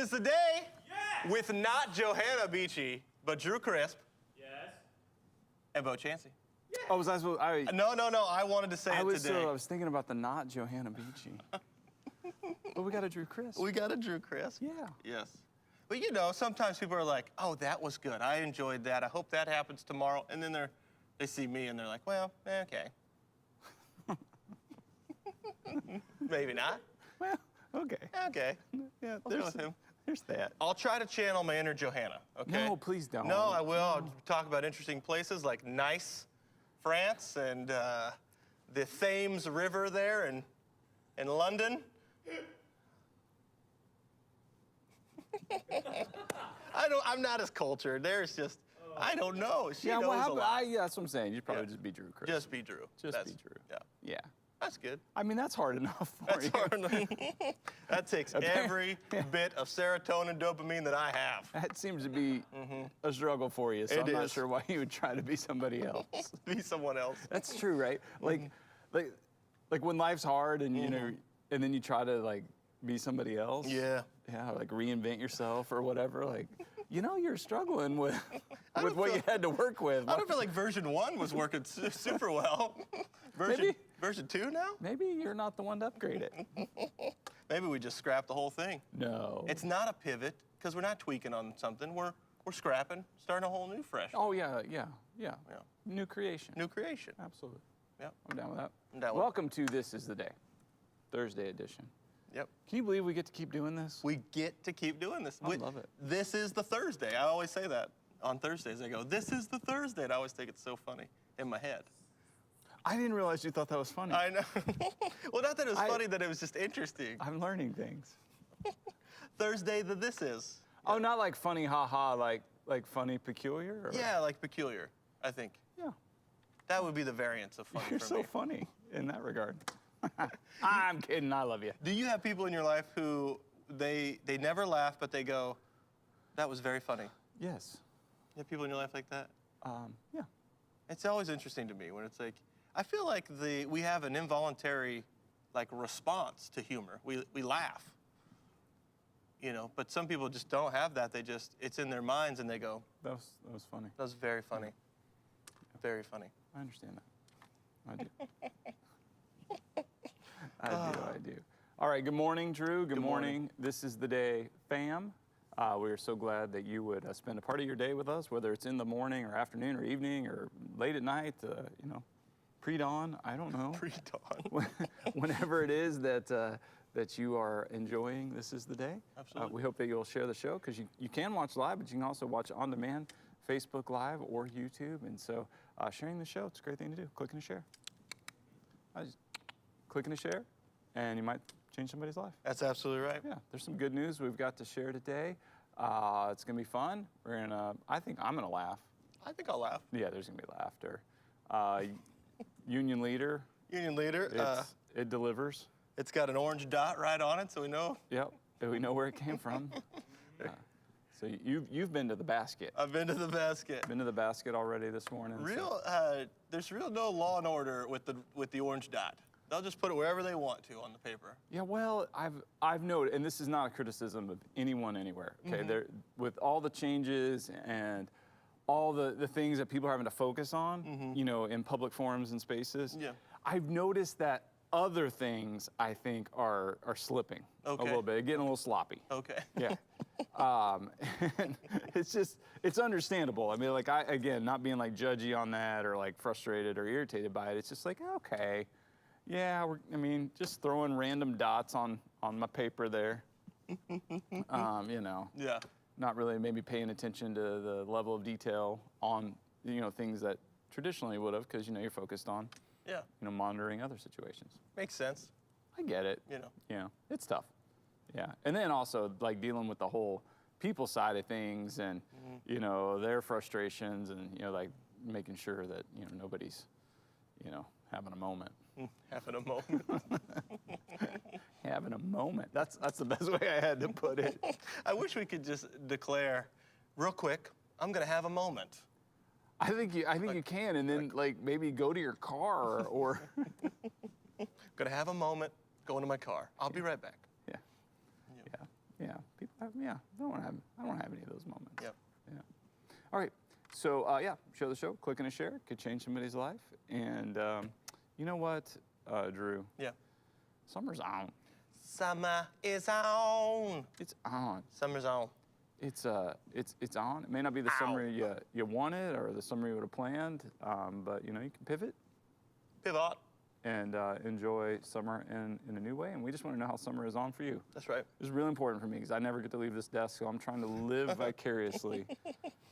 is the day with not Johanna Beachy, but Drew Crisp. Yes. And Bo Chansey. Oh, was I supposed? No. I wanted to say I it was today. I was thinking about the not Johanna Beachy. But we got a Drew Crisp. We got a Drew Crisp. Yeah. Yes. But you know, sometimes people are like, "Oh, that was good. I enjoyed that. I hope that happens tomorrow." And then they see me and they're like, "Well, okay." Maybe not. Well, okay. Okay. Yeah, I'll go with him. there's that. I'll try to channel my inner Johanna, okay? No, please don't. No, I will. I'll talk about interesting places like Nice, France, and the Thames River there in London. I'm not as cultured. There's just, I don't know. She knows a lot. Yeah, that's what I'm saying. You'd probably just be Drew Crisp. Just be Drew. Just be Drew. Yeah. Yeah. That's good. I mean, that's hard enough for That's you. hard. That takes every bit of serotonin, dopamine that I have. That seems to be a struggle for you, so It I'm not is. sure why you would try to be somebody else. Be someone else. That's true, right? Like when life's hard and you know, and then you try to like be somebody else. Yeah. Yeah, like reinvent yourself or whatever. Like, you know, you're struggling with what feel- you had to work with. I don't feel like version 1 was working super well. Version 2 now? Maybe you're not the one to upgrade it. Maybe we just scrap the whole thing. No. It's not a pivot because we're not tweaking on something. We're scrapping, starting a whole new fresh. Oh yeah. Yeah. New creation. New creation. Absolutely. Yep. I'm down with that. I'm down with Welcome to This Is the Day, Thursday edition. Yep. Can you believe we get to keep doing this? We get to keep doing this. I love it. This is the Thursday. I always say that on Thursdays. I go, this is the Thursday. And I always think it's so funny in my head. I didn't realize you thought that was funny. I know. Well, not that it was funny, that it was just interesting. I'm learning things. Thursday, this is. Oh, not like funny, haha, like funny, peculiar? Or? Yeah, like peculiar, I think. Yeah. That would be the variance of funny You're for so me. funny in that regard. I'm kidding. I love you. Do you have people in your life who they never laugh, but they go, that was very funny? Yes. You have people in your life like that? Yeah. It's always interesting to me when it's like, I feel like we have an involuntary like response to humor. We laugh. You know, but some people just don't have that. It's in their minds and they go, That was funny. that was very funny. Very funny. I understand that. I do. All right, good morning, Drew. Good morning. This is the day, fam. We are so glad that you would spend a part of your day with us, whether it's in the morning or afternoon or evening or late at night, you know, pre-dawn, I don't know. Pre-dawn. Whenever it is that you are enjoying This Is the Day. Absolutely. We hope that you'll share the show because you can watch live, but you can also watch on demand, Facebook Live or YouTube. And so sharing the show, it's a great thing to do. Clicking to share. I just clicking to share, and you might change somebody's life. That's absolutely right. Yeah, there's some good news we've got to share today. It's gonna be fun. I think I'm gonna laugh. I think I'll laugh. Yeah, there's gonna be laughter. Union leader, Union leader. it delivers. It's got an orange dot right on it, so we know. Yep, we know where it came from. So you've been to the basket. I've been to the basket. Been to the basket already this morning. There's no law and order with the orange dot. They'll just put it wherever they want to on the paper. Yeah, well, I've noted, and this is not a criticism of anyone anywhere. Okay, with all the changes and all the things that people are having to focus on, you know, in public forums and spaces. Yeah. It's noticed that other things I think are slipping a little bit, getting a little sloppy. Okay. Yeah. And it's understandable. I mean, like again, not being like judgy on that or like frustrated or irritated by it. It's just like, okay, yeah, just throwing random dots on my paper there. You know. Yeah. Not really maybe paying attention to the level of detail on, you know, things that traditionally would have, because, you know, you're focused on, Yeah. you know, monitoring other situations. Makes sense. I get it. You know. Yeah, it's tough. Yeah, and then also like dealing with the whole people side of things and, you know, their frustrations and, you know, like making sure that, you know, nobody's, you know, having a moment. Having a moment. Having a moment. That's the best way I had to put it. I wish we could just declare, real quick, I'm gonna have a moment. I think you can, and then like maybe go to your car or. Gonna have a moment. Go into my car. I'll be right back. Yeah. People yeah, I don't want to have any of those moments. Yep. Yeah. All right. So yeah, share the show. Clicking a share could change somebody's life. And you know what, Drew? Yeah. Summer's on. Summer is on. It's on. Summer's on. It's on. It may not be the summer you wanted or the summer you would have planned, but you know you can pivot Pivot. and enjoy summer in a new way. And we just want to know how summer is on for you. That's right. It's really important for me because I never get to leave this desk, so I'm trying to live vicariously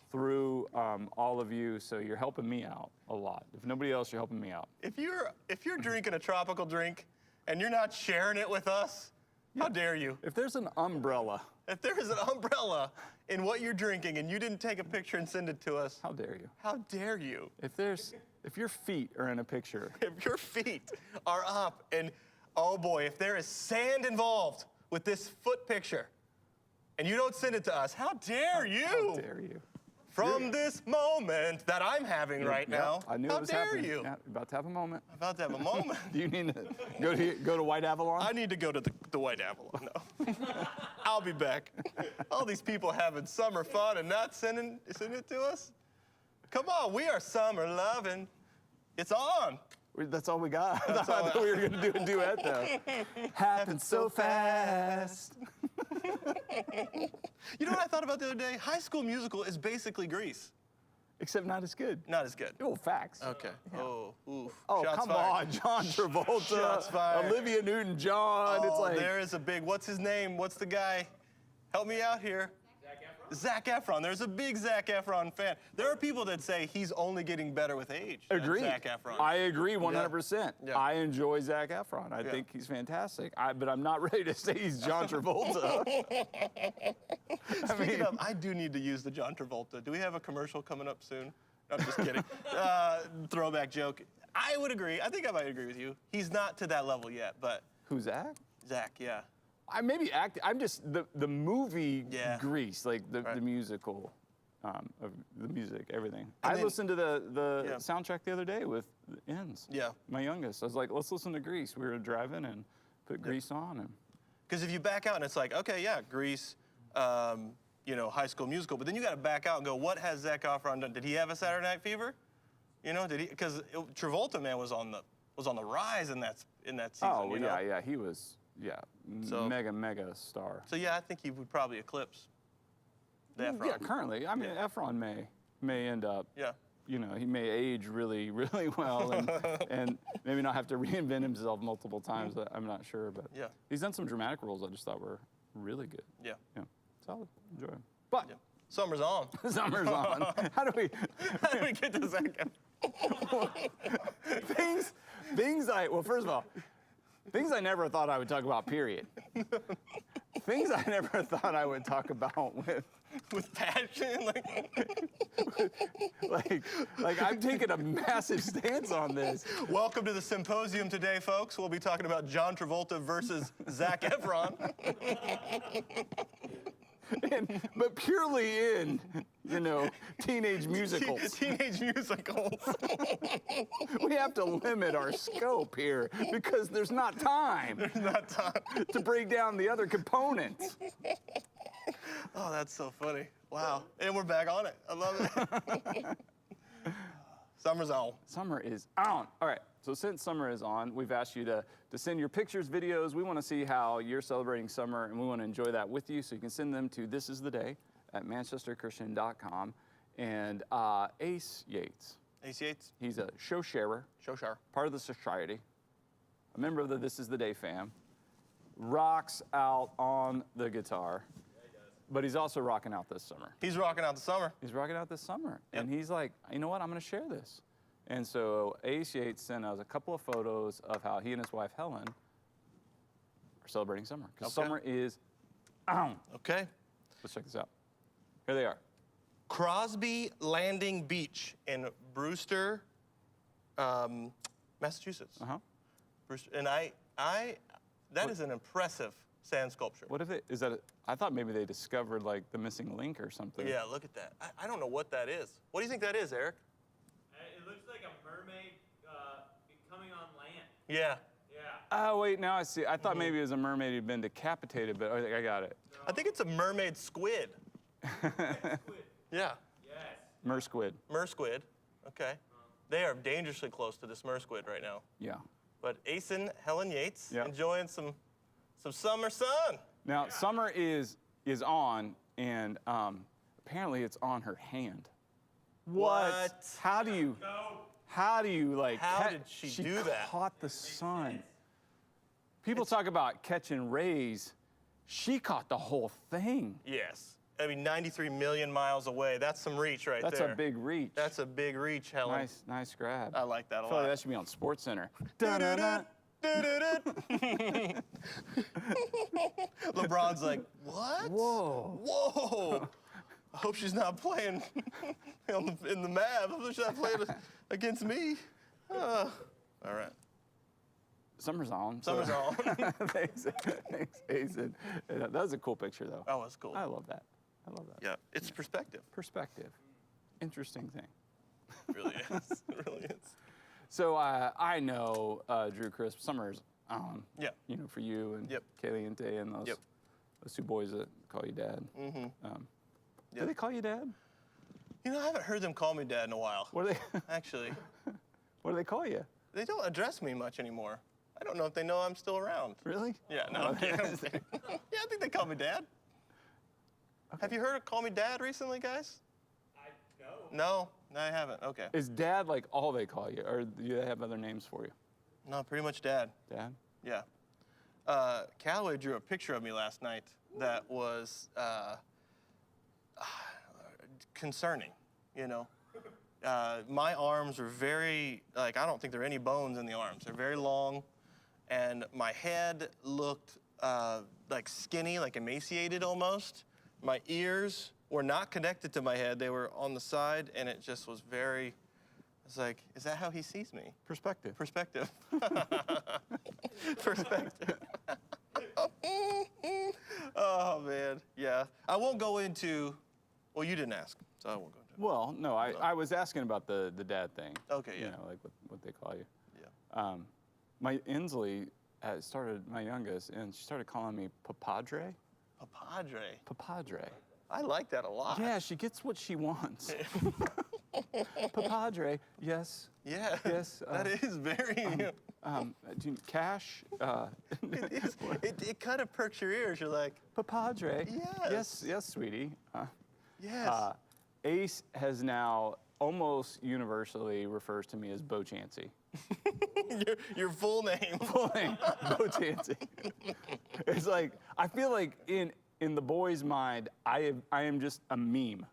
through all of you. So you're helping me out a lot. If nobody else, you're helping me out. If you're drinking a tropical drink and you're not sharing it with us, how dare you? If there's an umbrella, If there is an umbrella in what you're drinking and you didn't take a picture and send it to us, how dare you? how dare you? If your feet are in a picture, If your feet are up and, oh boy, if there is sand involved with this foot picture and you don't send it to us, how dare you? how dare you? From this moment that I'm having right now, I knew how it was dare happening. you? Yeah, about to have a moment. About to have a moment. Do you need to go to White Avalon? I need to go to the White Avalon. No. I'll be back. All these people having summer fun and not sending it to us? Come on, we are summer loving. It's on. That's all we got. I all thought we were going to do a duet, though. Happened so fast. You know what I thought about the other day? High School Musical is basically Grease. Except not as good. Not as good. Oh, facts. Okay. Oh, oof. Oh, Shots come fired. on, John Travolta, Shots fired. Olivia Newton-John. Oh, It's like there is a big, what's his name? What's the guy? Help me out here. Zac Efron. There's a big Zac Efron fan. There are people that say he's only getting better with age. Agreed. Zac Efron. I agree 100%. Yeah. I enjoy Zac Efron. I think he's fantastic. But I'm not ready to say he's John Travolta. Speaking of, I do need to use the John Travolta. Do we have a commercial coming up soon? I'm just kidding. Throwback joke. I would agree. I think I might agree with you. He's not to that level yet, but Who's that? Zach, yeah. I maybe act. I'm just the movie Yeah. Grease, like the Right. musical, of the music, everything. And I then- listened to the Yeah. soundtrack the other day with Ends. Yeah. My youngest. I was like, let's listen to Grease. We were driving and put Grease on, and Because if you back out and it's like, okay, yeah, Grease, High School Musical, but then you got to back out and go, what has Zac Efron done? Did he have a Saturday Night Fever? You know, did he? Because Travolta, man, was on the rise in that season. oh well, you know? yeah, he was So- mega star. So yeah, I think he would probably eclipse the Efron. Yeah, currently, I mean, Yeah. Efron may end up. Yeah. You know, he may age really well and maybe not have to reinvent himself multiple times. I'm not sure, but Yeah. he's done some dramatic roles I just thought were really good. Yeah. Yeah, solid. Enjoy him. But Yeah. Summer's on. summer's on. How do we How do we get to Zac Efron? first of all, things I never thought I would talk about, period. Things I never thought I would talk about With passion, like I'm taking a massive stance on this. Welcome to the symposium today, folks. We'll be talking about John Travolta versus Zac Efron. But purely in, teenage musicals. Teenage musicals. We have to limit our scope here because there's not time Not time. to break down the other components. Oh, that's so funny. Wow. And we're back on it. I love it. Summer's on. Summer is on. All right, so since summer is on, we've asked you to send your pictures, videos. We want to see how you're celebrating summer, and we want to enjoy that with you. So you can send them to thisistheday@manchesterchristian.com. And Ace Yates, Ace Yates, he's a show sharer, Shoshar. part of the society, a member of the This Is the Day fam, rocks out on the guitar. But he's also rocking out this summer. He's rocking out the summer. He's rocking out this summer. Yep. And he's like, you know what, I'm gonna share this. And so Ace Yates sent us a couple of photos of how he and his wife Helen are celebrating summer. Because Okay. summer is on. Okay. Let's check this out. Here they are. Crosby Landing Beach in Brewster, Massachusetts. Uh-huh. Brewster, and that is an impressive sand sculpture. What if I thought maybe they discovered like the missing link or something. Yeah, look at that. I don't know what that is. What do you think that is, Eric? It looks like a mermaid coming on land. Yeah. Yeah. Oh, wait, now I see. I thought maybe it was a mermaid who'd been decapitated, but I got it. I think it's a mermaid squid. Yeah, Mersquid. mersquid. Okay. They are dangerously close to this mersquid right now. Yeah. But Asen Helen Yates Yep. enjoying some summer sun. Now, summer is on, and apparently it's on her hand. What? How do you like? How did she do that? Caught the sun. People talk about catching rays. She caught the whole thing. Yes. I mean, 93 million miles away. That's some reach right That's there. a big reach. That's a big reach, Helen. Nice grab. I like that a I feel like lot. that should be on Sports Center. LeBron's like, what? Whoa. Whoa. I hope she's not playing in the Mavs. I hope she's not playing against me. All right. Summer's on. Summer's on. Thanks, Asen. That was a cool picture, though. Oh, that's cool. I love that. Yeah, it's perspective. Perspective. Interesting thing. It really is. It really is. So I know, Drew Crisp, summer's on. Yeah. You know, for you and Yep. Caliente and those, Yep. those two boys that call you dad. Mm-hmm. Do Yep. they call you dad? You know, I haven't heard them call me dad in a while. What do they? Actually, What do they call you? they don't address me much anymore. I don't know if they know I'm still around. Really? Yeah, no, I'm kidding. I'm kidding. Yeah, I think they call me dad. Have you heard of call me dad recently, guys? No, I haven't. Okay. Is dad like all they call you, or do they have other names for you? No, pretty much dad. Dad? Yeah. Callaway drew a picture of me last night that was concerning, you know. My arms are very, like, I don't think there are any bones in the arms. They're very long, and my head looked like skinny, like emaciated almost. My ears were not connected to my head. They were on the side, and it just was very, it's like, is that how he sees me? Perspective. Perspective. Perspective. Oh, man. Yeah. I won't go into, well, you didn't ask, so I won't go into it. Well, no, I was asking about the dad thing. Okay, yeah. You know, like what they call you. Yeah. My Inslee started, my youngest, and she started calling me Papadre. Papadre. Papadre. I like that a lot. Yeah, she gets what she wants. Papadre, yes. Yeah. Yes, That is very, Cash, it kind of perks your ears. You're like, Papadre. Yes. Yes, sweetie. yes. Ace has now almost universally refers to me as Bo Chansey. your full name. Full name, Bo Chansey. It's like, I feel like in the boys' mind, I am just a meme.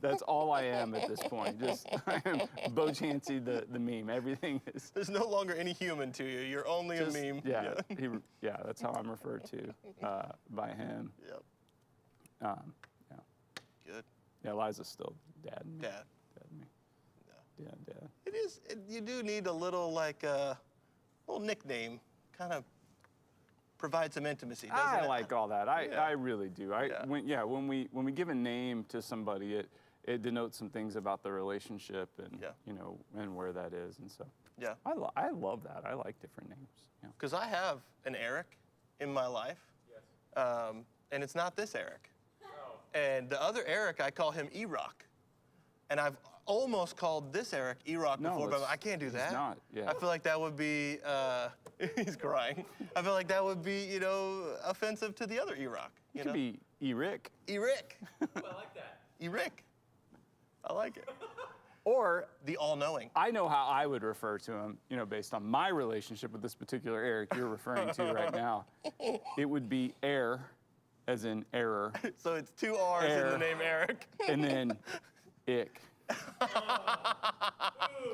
That's all I am at this point. Just I am Bo Chansey, the meme. Everything is. There's no longer any human to you. You're only Just, a meme. Yeah, that's how I'm referred to by him. Yep. Yeah. Good. Yeah, Liza's still dad. to me. Dad. Dad to me. Dad. It is. You do need a little little nickname, kind of provide some intimacy, doesn't I it? like all that. Yeah. I really do. When we give a name to somebody, it denotes some things about the relationship and Yeah. you know and where that is, and so Yeah. I love that. I like different names. Yeah. Because I have an Eric in my life. Yes. And it's not this Eric. Oh. And the other Eric, I call him E-Rock. And I've almost called this Eric E-Rock No, before, but it's- I can't do he's that. not, yeah. I feel like that would be, he's crying. I feel like that would be, you know, offensive to the other E-Rock. It could be E-Rick. E-Rick. I like that. E-Rick. I like it. Or The all-knowing. I know how I would refer to him, you know, based on my relationship with this particular Eric you're referring to right now. It would be Air, as in error, So it's two R's in the Air. name Eric. and then Ick.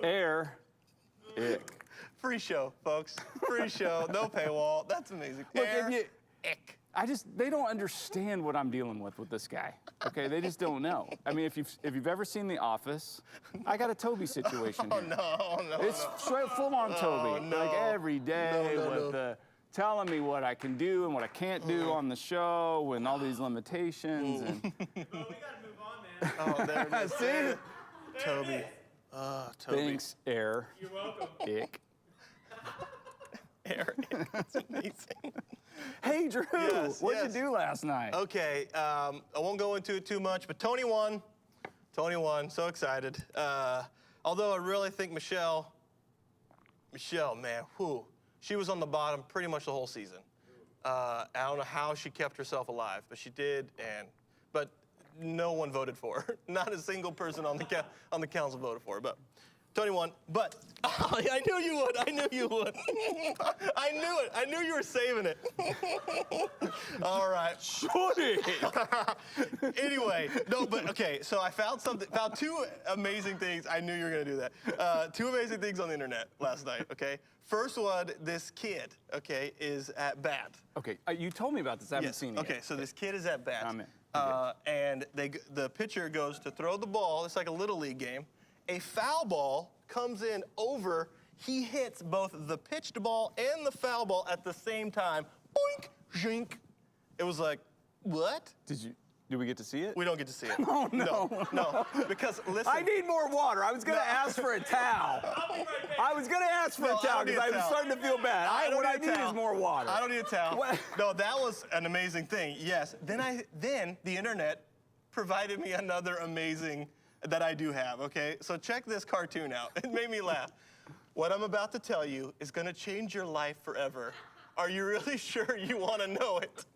Air, Ick. Free show, folks. Free show. No paywall. That's amazing. Look, Air, if they don't understand what I'm dealing with this guy. Okay, they just don't know. I mean, if you've ever seen The Office, I got a Toby situation here. No. It's straight full on Toby. no. Like every day No. with the telling me what I can do and what I can't do on the show and all these limitations and Well, we gotta move on, man. Oh, there it is. see? Toby. Toby. Thanks, Air. You're welcome. Ick. Eric. It's amazing. Hey, Drew, Yes, what'd yes. you do last night? Okay, I won't go into it too much, but Tony won. Tony won, so excited. Although I really think Michelle, man, whew, she was on the bottom pretty much the whole season. I don't know how she kept herself alive, but she did, but no one voted for her. Not a single person on the council voted for her, but Tony won. But I knew you would. I knew you would. I knew it. I knew you were saving it. All right. Shorty! Anyway, no, but okay, so I found two amazing things. I knew you were gonna do that. Two amazing things on the internet last night, okay? First one, this kid, okay, is at bat. Okay, you told me about this. I haven't Yes. seen it Okay, yet. so this kid is at bat. I'm in. And the pitcher goes to throw the ball. It's like a little league game. A foul ball comes in over. He hits both the pitched ball and the foul ball at the same time. Boink, zhink. It was like, what? Did we get to see it? We don't get to see it. Oh, no. No, because listen. I need more water. I was gonna ask for a towel. I was gonna ask for No, a towel I don't need because I a was towel. starting to feel bad. don't What I need a need towel. is more water. I don't need a towel. What? No, that was an amazing thing. Yes. Then the internet provided me another amazing that I do have. Okay. So check this cartoon out. It made me laugh. What I'm about to tell you is going to change your life forever. Are you really sure you want to know it?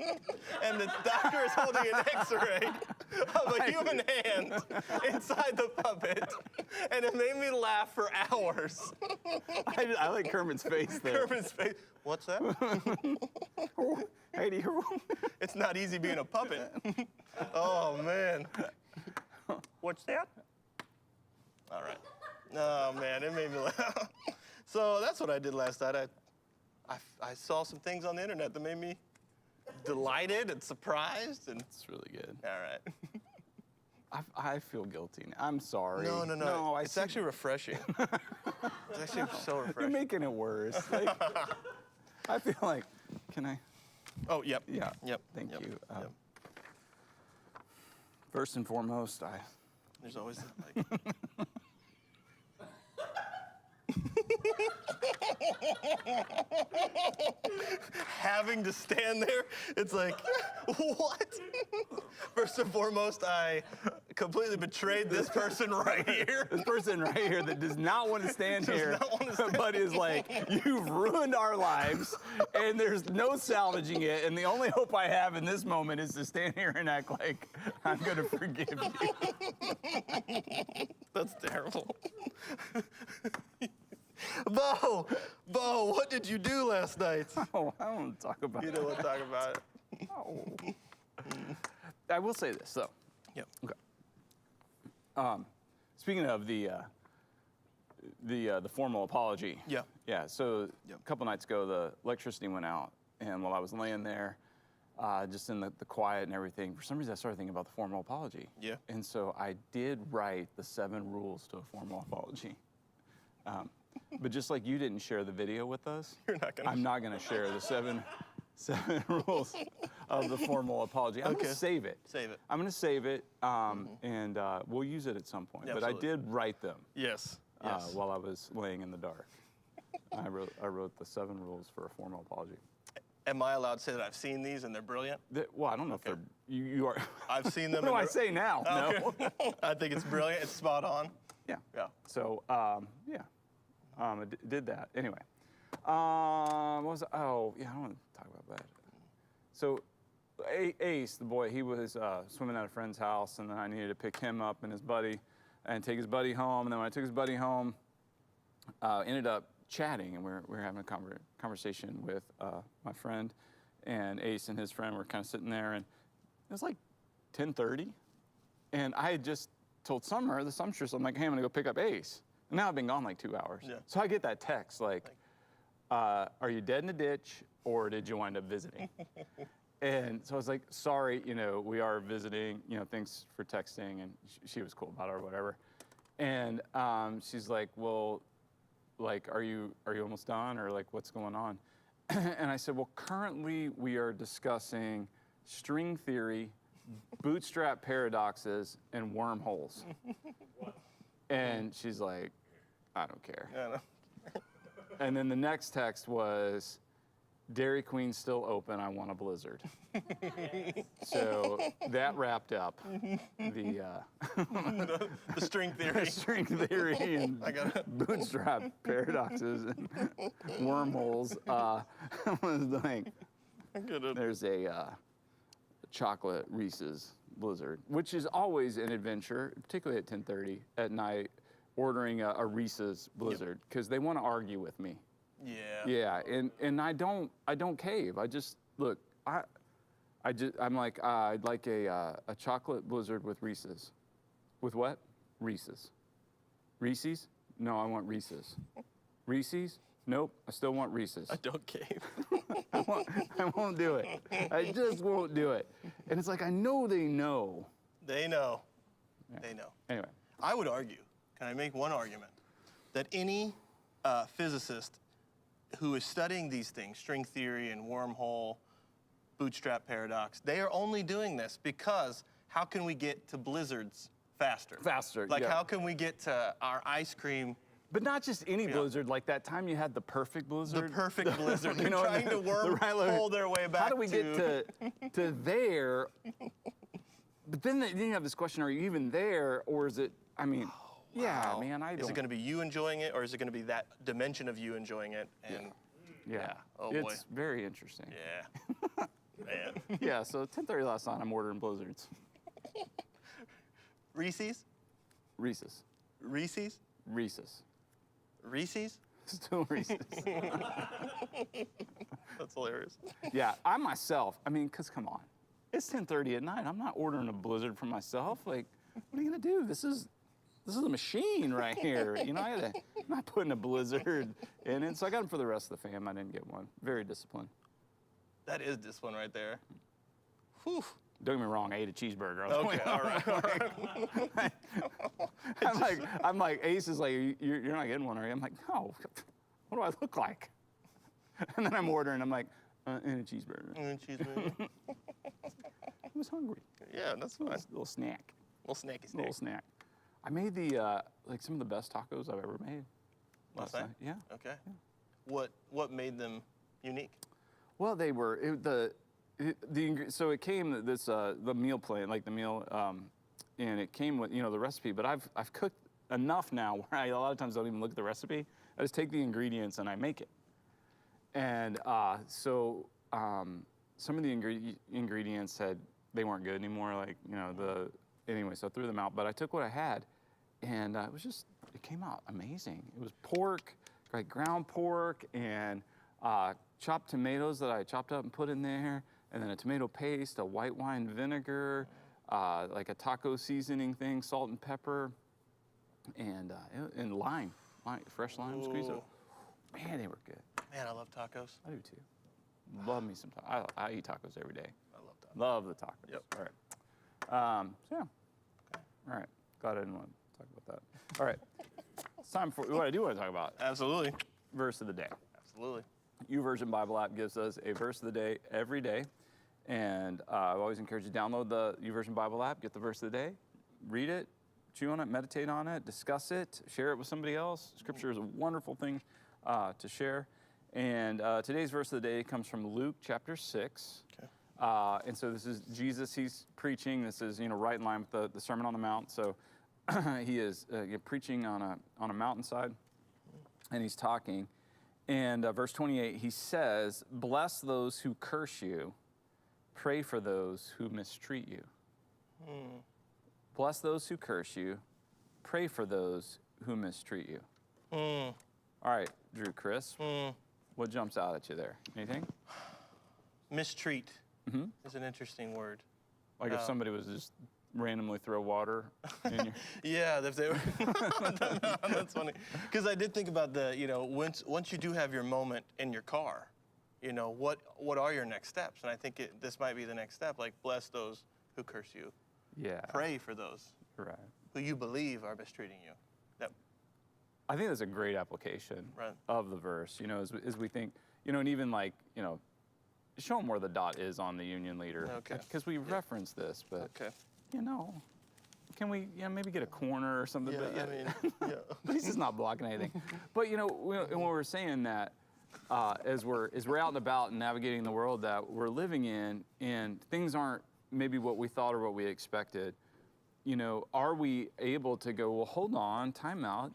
And the doctor is holding an X-ray of a human hand inside the puppet, and it made me laugh for hours. I like Kermit's face there. Kermit's face. What's that? Hey, It's not easy being a puppet. Oh, man. What's that? All right. Oh, man, it made me laugh. So that's what I did last night. I saw some things on the internet that made me delighted and surprised. And It's really good. all right. I feel guilty now. I'm sorry. No. No, it's actually refreshing. It's actually so You're refreshing. making it worse. Like, I feel like, can I? Oh, yep. Yeah. Yep. Thank yep, you. yep. First and foremost, There's always like. Having to stand there, it's like, what? First and foremost, I completely betrayed this person right here. this person right here that does not want to stand here, not wanna stand but is like, you've ruined our lives, and there's no salvaging it, and the only hope I have in this moment is to stand here and act like I'm going to forgive you. That's terrible. Bo, what did you do last night? Oh, I don't want to talk about You it. don't want to talk about it. Oh. I will say this, though. Yep. Okay. Speaking of the formal apology. Yeah. Yeah. So Yep. a couple nights ago, the electricity went out, and while I was laying there, just in the quiet and everything, for some reason I started thinking about the formal apology. Yeah. And so I did write the 7 rules to a formal apology. But just like you didn't share the video with us, You're not gonna I'm not going to share the seven rules of the formal apology. I'm going Okay. to save it. Save it. I'm going to save it, and we'll use it at some point. Yeah, but I absolutely. did write them Yes. Yes. while I was laying in the dark. I wrote the 7 rules for a formal apology. Am I allowed to say that I've seen these and they're brilliant? Well, I don't know if Okay. they're you are. I've seen them. What do and I they're- say now? No. Okay. I think it's brilliant. It's spot on. Yeah. Yeah. So, yeah, I did that. Anyway, what was it? Oh, yeah, I don't want to talk about that. So, Ace, the boy, he was swimming at a friend's house, and then I needed to pick him up and his buddy and take his buddy home. And then when I took his buddy home, ended up chatting, and we were having a conversation with my friend, and Ace and his friend were kind of sitting there, and it was like 10:30, and I had just told Summer, the sumstress, I'm like, hey, I'm gonna go pick up Ace. And now I've been gone like 2 hours. Yeah. So I get that text like, are you dead in a ditch or did you wind up visiting? And so I was like, sorry, we are visiting, thanks for texting. And she was cool about it or whatever. And she's like, well, like, are you almost done or like, what's going on? And I said, well, currently we are discussing string theory, bootstrap paradoxes, and wormholes. And she's like, I don't care. Yeah, I know. And then the next text was, Dairy Queen's still open, I want a Blizzard. So that wrapped up the The string theory. string theory and I got it. bootstrap paradoxes and wormholes. Was like, I get it. there's a chocolate Reese's Blizzard, which is always an adventure, particularly at 10:30 at night, ordering a Reese's Blizzard because they want to argue with me. Yeah. Yeah, and I don't cave. I just look. I'm like I'd like a chocolate Blizzard with Reese's. With what? Reese's. Reese's? No, I want Reese's. Reese's? Nope, I still want Reese's. I don't cave. I won't do it. I just won't do it. And it's like I know they know. They know. They know. Anyway, I would argue, can I make one argument, that any physicist who is studying these things, string theory and wormhole, bootstrap paradox, they are only doing this because how can we get to blizzards faster? Faster, Like yeah. how can we get to our ice cream, but not just any Blizzard. Like that time you had the perfect the Blizzard. perfect blizzard? You They're know, trying to right level. wormhole their way back How do we get to there? But then you have this question: are you even there, or is it? I mean, yeah, Wow. man. I don't. Is it going to be you enjoying it, or is it going to be that dimension of you enjoying it? And Yeah. Oh, boy. It's very interesting. yeah, man. Yeah. So 10:30 last night, I'm ordering Blizzards. Reese's, Reese's. Reese's, Reese's. Reese's. Still Reese's. That's hilarious. Yeah. I myself. I mean, cause come on, it's 10:30 at night. I'm not ordering a Blizzard for myself. Like, what are you gonna do? This is a machine right here. You know, I'm not putting a Blizzard in it. So I got them for the rest of the fam. I didn't get one. Very disciplined. That is this one right there. Whew. Don't get me wrong, I ate a cheeseburger. on the way Okay, all right, all right. I'm like, Ace is like, you're not getting one, are you? I'm like, no. What do I look like? And then I'm ordering. I'm like, and a cheeseburger. Cheeseburger. I was hungry. Yeah, that's fine. Little snack. Little snacky snack. Little snack. I made the like some of the best tacos I've ever made. Last night? Yeah. Okay. What made them unique? Well, they were so it came this the meal plan, like the meal, and it came with the recipe. But I've cooked enough now where I a lot of times don't even look at the recipe. I just take the ingredients and I make it. And so some of the ingredients they weren't good anymore. Like anyway, so I threw them out. But I took what I had, and it came out amazing. It was pork, like ground pork, and chopped tomatoes that I chopped up and put in there, and then a tomato paste, a white wine vinegar, like a taco seasoning thing, salt and pepper, and lime, fresh lime squeezed. Ooh. Man, they were good. Man, I love tacos. I do too. Love me some tacos. I eat tacos every day. I love tacos. Love the tacos. Yep. All right. So yeah. All right. Glad I didn't want to talk about that. All right. It's time for what I do want to talk about. Absolutely. Verse of the day. Absolutely. YouVersion Bible app gives us a verse of the day every day. And I always encourage you to download the YouVersion Bible app, get the verse of the day, read it, chew on it, meditate on it, discuss it, share it with somebody else. Scripture is a wonderful thing to share. And today's verse of the day comes from Luke chapter 6. Okay. And so this is Jesus, he's preaching. This is, right in line with the Sermon on the Mount. So he is preaching on a mountainside, and he's talking. And verse 28, he says, "Bless those who curse you, pray for those who mistreat you." Bless those who curse you, pray for those who mistreat you. All right, Drew, Chris, what jumps out at you there? Anything? Mistreat is an interesting word. Like if somebody was just randomly throw water in your... Yeah, if they were. That's funny. Because I did think about once you do have your moment in your car, what are your next steps? And I think this might be the next step. Like, bless those who curse you. Yeah. Pray for those Right. who you believe are mistreating you. That, I think that's a great application Right. of the verse, as we think, and even like, show them where the dot is on the union leader. Okay. Because we reference this, but, okay. can we, maybe get a corner or something? Yeah, But I mean, yeah. at least it's not blocking anything. But when we're saying that, as we're out and about and navigating the world that we're living in, and things aren't maybe what we thought or what we expected, are we able to go, well, hold on, time out,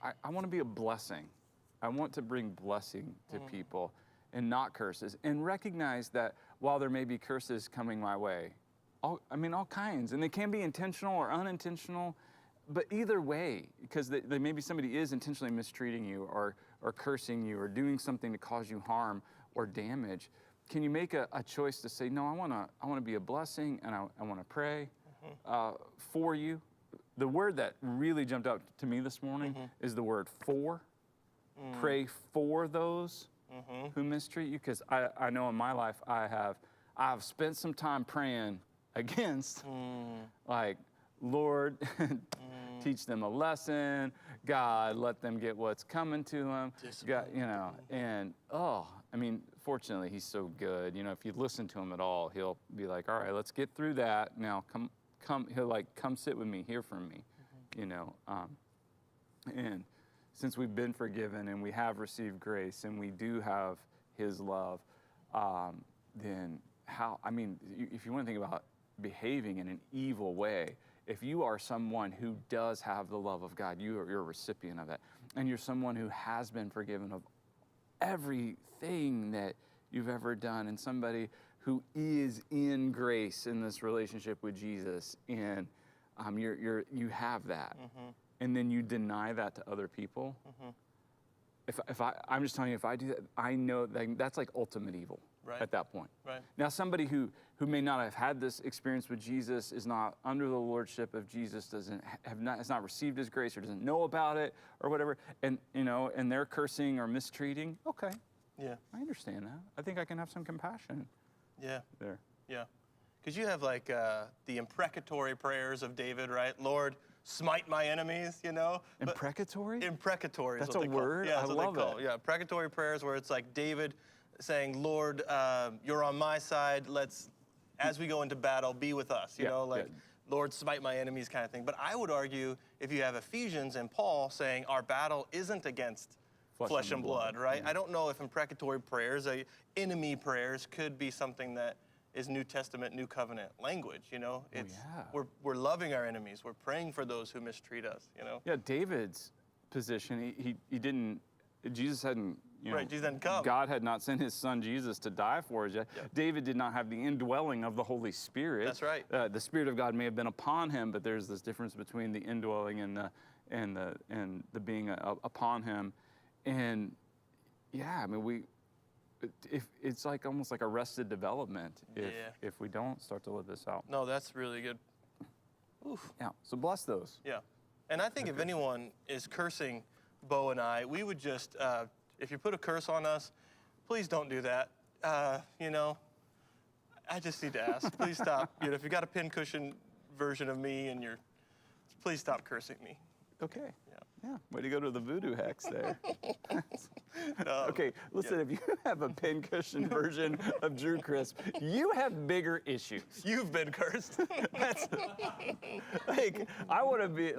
I want to be a blessing. I want to bring blessing to people and not curses, and recognize that while there may be curses coming my way, all kinds, and they can be intentional or unintentional, but either way, because maybe somebody is intentionally mistreating you or cursing you or doing something to cause you harm or damage, can you make a choice to say, no, I want to be a blessing, and I want to pray for you? The word that really jumped out to me this morning is the word for. Pray for those who mistreat you, because I know in my life I've spent some time praying against, like, Lord, teach them a lesson. God, let them get what's coming to them. God, and fortunately, he's so good. If you listen to him at all, he'll be like, all right, let's get through that. Now come. He'll come sit with me, hear from me, and since we've been forgiven and we have received grace and we do have his love, then if you want to think about behaving in an evil way, if you are someone who does have the love of God, you're a recipient of that, and you're someone who has been forgiven of everything that you've ever done, and somebody who is in grace in this relationship with Jesus, and you have that, and then you deny that to other people. I'm just telling you, if I do that, I know that's like ultimate evil. Right. At that point. Right. Now, somebody who may not have had this experience with Jesus, is not under the lordship of Jesus, has not received his grace, or doesn't know about it, or whatever, and they're cursing or mistreating. Okay. Yeah. I understand that. I think I can have some compassion. Yeah. There. Yeah. Because you have like the imprecatory prayers of David, right? Lord, smite my enemies, Imprecatory? Imprecatory is That's what a they call it. word? Yeah, that's I what love they call it. it. Yeah, imprecatory prayers where it's like David saying, Lord, you're on my side. As we go into battle, be with us. Lord, smite my enemies kind of thing. But I would argue if you have Ephesians and Paul saying our battle isn't against flesh and blood, right? I don't know if imprecatory prayers, enemy prayers, could be something that is New Testament, New Covenant language, We're loving our enemies. We're praying for those who mistreat us, Yeah, David's position, he didn't, Jesus hadn't, right, Jesus hadn't come. God had not sent his son Jesus to die for us yet. Yeah. David did not have the indwelling of the Holy Spirit. That's right. The Spirit of God may have been upon him, but there's this difference between the indwelling and the being upon him. And yeah, if it's like almost like arrested development if we don't start to live this out. No, that's really good. Oof. Yeah. So bless those. Yeah. And I think if anyone is cursing Bo and I, we would just, if you put a curse on us, please don't do that. I just need to ask. Please stop. If you got a pincushion version of me please stop cursing me. Okay. Yeah. Way to go to the voodoo hex there. Okay, listen, if you have a pincushion version of Drew Crisp, you have bigger issues. You've been cursed. That's I want to be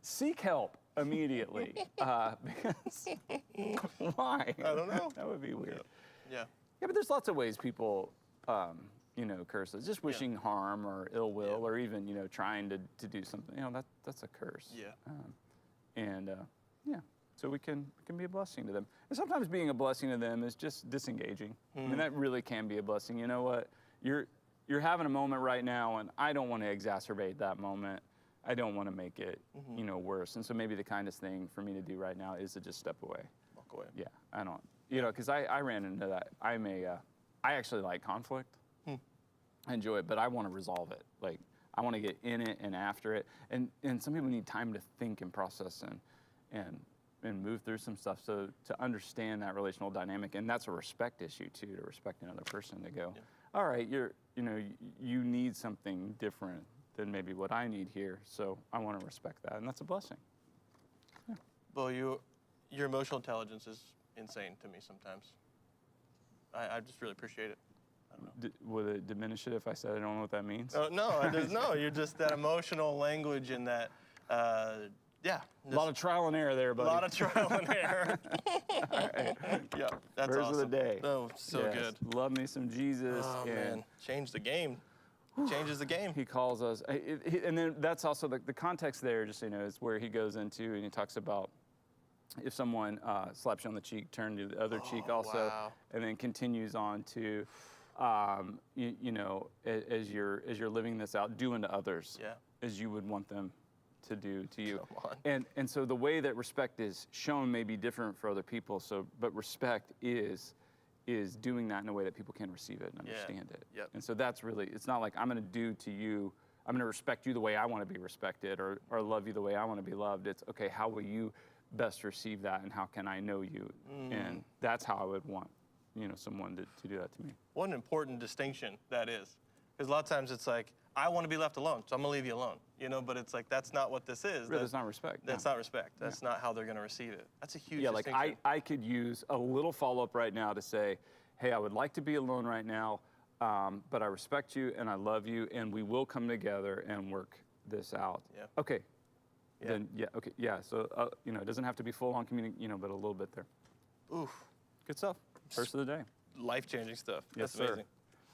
seek help immediately. Because why? I don't know. That would be weird. Yeah. Yeah, but there's lots of ways people curse us. Just wishing harm or ill will, or even, trying to do something. That's a curse. Yeah. So we can be a blessing to them. And sometimes being a blessing to them is just disengaging. I mean, that really can be a blessing. You know what? You're having a moment right now, and I don't want to exacerbate that moment. I don't want to make it, worse. And so maybe the kindest thing for me to do right now is to just step away. Walk away. Yeah, I don't, because I ran into that. I actually like conflict. I enjoy it, but I want to resolve it. I want to get in it and after it. And some people need time to think and process and move through some stuff. So to understand that relational dynamic, and that's a respect issue too, to respect another person, to go, all right, you need something different than maybe what I need here. So I want to respect that, and that's a blessing. Yeah. Well, your emotional intelligence is insane to me sometimes. I just really appreciate it. Would it diminish it if I said I don't know what that means? No, no. You're just that emotional language and that, yeah. A lot of trial and error there, A buddy. lot of trial and error. Right. Yeah, that's Verse awesome. of the day. Oh, so Yes. good. Love me some Jesus. Oh, and man. Change the game. Changes the game. He calls us. And then that's also the context there, just so you know, is where he goes into and he talks about if someone slaps you on the cheek, turn to the other cheek also, wow. and then continues on to, you know, as you're living this out, do unto others Yeah. as you would want them to do to you. Come on. And so the way that respect is shown may be different for other people. So, but respect is doing that in a way that people can receive it and understand it. Yep. And so that's really, it's not like I'm going to do to you, I'm going to respect you the way I want to be respected or love you the way I want to be loved. It's, okay, how will you best receive that and how can I know you? And that's how I would want, you know, someone to do that to me. What an important distinction that is. Because a lot of times it's like, I want to be left alone, so I'm going to leave you alone. You know, but it's like, that's not what this is. Really, that's not respect. That's not respect. That's not how they're going to receive it. That's a huge Yeah, like distinction. I could use a little follow-up right now to say, hey, I would like to be alone right now, but I respect you and I love you and we will come together and work this out. Yeah. Okay. Yeah. Then, yeah, okay, yeah. So, you know, it doesn't have to be full-on communication, you know, but a little bit there. Oof. Good stuff. First of the day. Life-changing stuff. Yes, That's sir. amazing.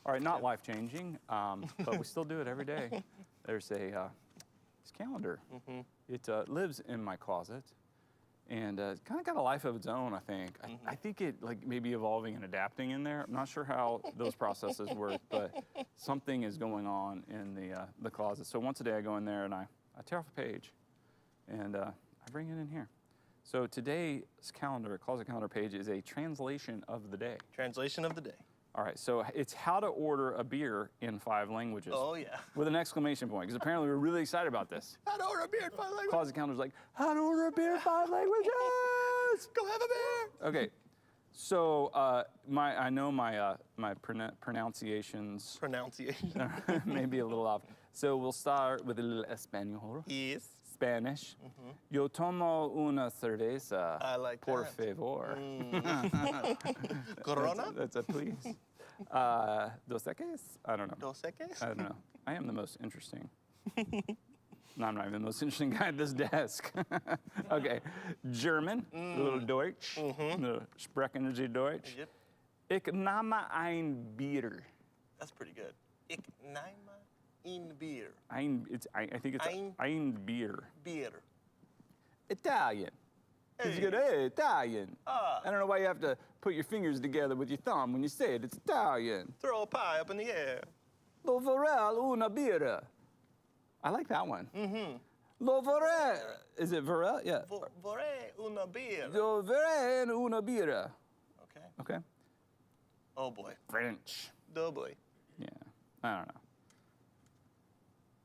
All right, not life-changing, but we still do it every day. There's this calendar. Mm-hmm. It lives in my closet, and it's kind of got a life of its own, I think. I think it like maybe evolving and adapting in there. I'm not sure how those processes work, but something is going on in the closet. So once a day I go in there and I tear off a page, and I bring it in here. So today's calendar, closet calendar page, is a translation of the day. Translation of the day. All right, so it's how to order a beer in 5 languages. Oh, yeah. With an exclamation point, because apparently we're really excited about this. How to order a beer in 5 languages. Closet calendar's like, how to order a beer in 5 languages! Go have a beer. Okay, so I know my pronunciations Pronunciation. may be a little off. So we'll start with a little Espanol. Yes. Spanish. Yo tomo una cerveza. I like Por that. favor. Corona. That's a please. Dos equis? I don't know. Dos equis. I don't know. I am the most interesting. No, I'm not even the most interesting guy at this desk. Okay. German, a little Deutsch, sprechen Sie Deutsch. Yep. Ich nehme ein Bier. That's pretty good. Ich nehme ein Bier. I think it's Ein- ein Bier. Beer. Italian. It's Hey. good. Hey, Italian. Ah. I don't know why you have to put your fingers together with your thumb when you say it. It's Italian. Throw a pie up in the air. Lo vorrei una birra. I like that one. Lo vorrei. Is it vorrei? Yeah. Vorrei una beer. Lo vorrei una birra. Okay. Okay. Oh boy. French. Oh boy. Yeah. I don't know.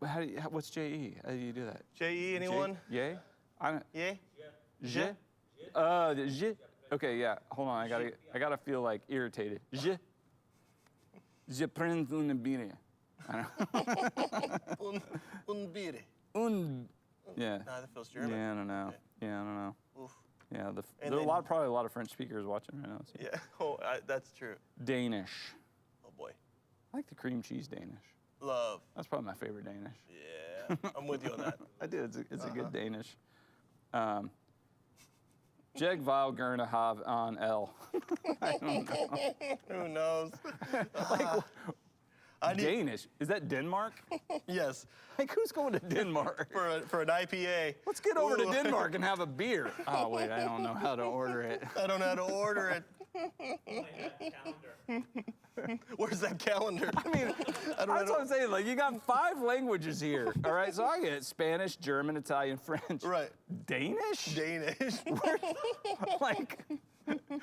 But what's J-E? How do you do that? J.E. anyone? Yay? I don't. Yeah. Je? Je? Okay, yeah. Hold on. I gotta feel like irritated. Je prends une bière. I don't know. Un beer. Yeah. Nah, that feels German. Yeah, I don't know. Okay. Yeah, I don't know. Oof. Yeah, And there are then- probably a lot of French speakers watching right now. So. Yeah. Oh, that's true. Danish. Oh boy. I like the cream cheese Danish. Love. That's probably my favorite Danish. Yeah. I'm with you on that. I do. It's a good Danish. Jeg vil gerne have an L. I don't know. Who knows? I need, Danish. Is that Denmark? yes. Like, who's going to Denmark? For an IPA. Let's get over to Ooh. Denmark and have a beer. Oh, wait, I don't know how to order it. I don't know how to order it. Only that calendar. Where's that calendar? I mean, I don't that's know. what I'm saying. Like, you got 5 languages here. All right, so I get it. Spanish, German, Italian, French. Right. Danish? Danish. Like,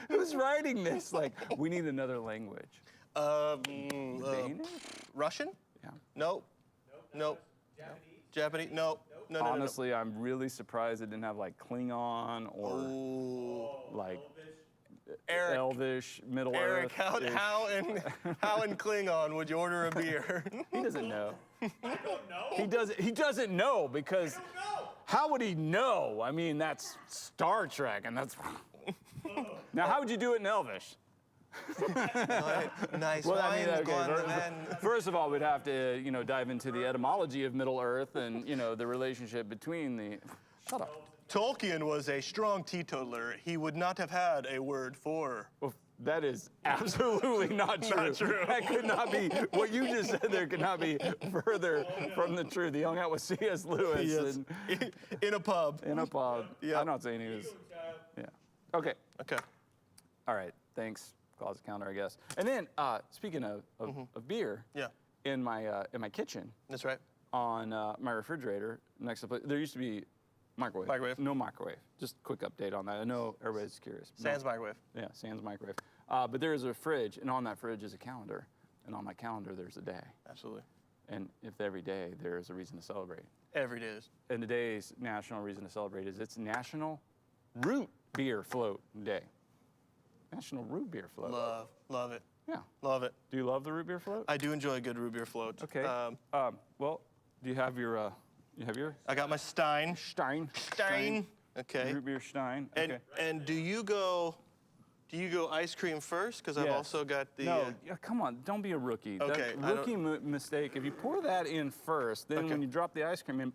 who's writing this? Like, we need another language. Danish? Russian? Yeah. Nope. Nope. Japanese? Nope. No. Honestly, I'm really surprised it didn't have like Klingon or Ooh. like Eric. Elvish, Middle Eric, Earth. how in Klingon would you order a beer? He doesn't know. I don't know. He doesn't know because I don't know. how would he know? I mean, that's Star Trek, and that's. Now, how would you do it in Elvish? Nice Well, I wine, mean, okay, Glenn. first of all, we'd have to, dive into the etymology of Middle Earth and, the relationship between the. Shut up. Tolkien was a strong teetotaler. He would not have had a word for. Well, that is absolutely not true. Not true. That could not be. What you just said there could not be further from the truth. He hung out with C.S. Lewis Yes. In a pub. in a pub. Yeah. I'm not saying he was. Yeah. Okay. Okay. All right. Thanks. Closet counter, I guess. And then, speaking of beer, Yeah, in my kitchen, that's right. on my refrigerator next to the there used to be microwave. Microwave. No microwave. Just quick update on that. I know everybody's curious. Sans microwave. Yeah, sans microwave. But there is a fridge, and on that fridge is a calendar. And on my calendar, there's a day. Absolutely. And if every day there is a reason to celebrate. Every day is. And today's national reason to celebrate is it's National Root Beer Float Day. National Root Beer Float. Love it. Yeah. Love it. Do you love the root beer float? I do enjoy a good root beer float. Okay. Well, do you have your I got my Stein. Stein? Okay. Root beer Stein. And Okay. and do you go ice cream first? Because I've Yes. also got the. No, yeah, come on, don't be a rookie. Okay, That I don't- rookie mistake. If you pour that in first, then Okay. when you drop the ice cream in,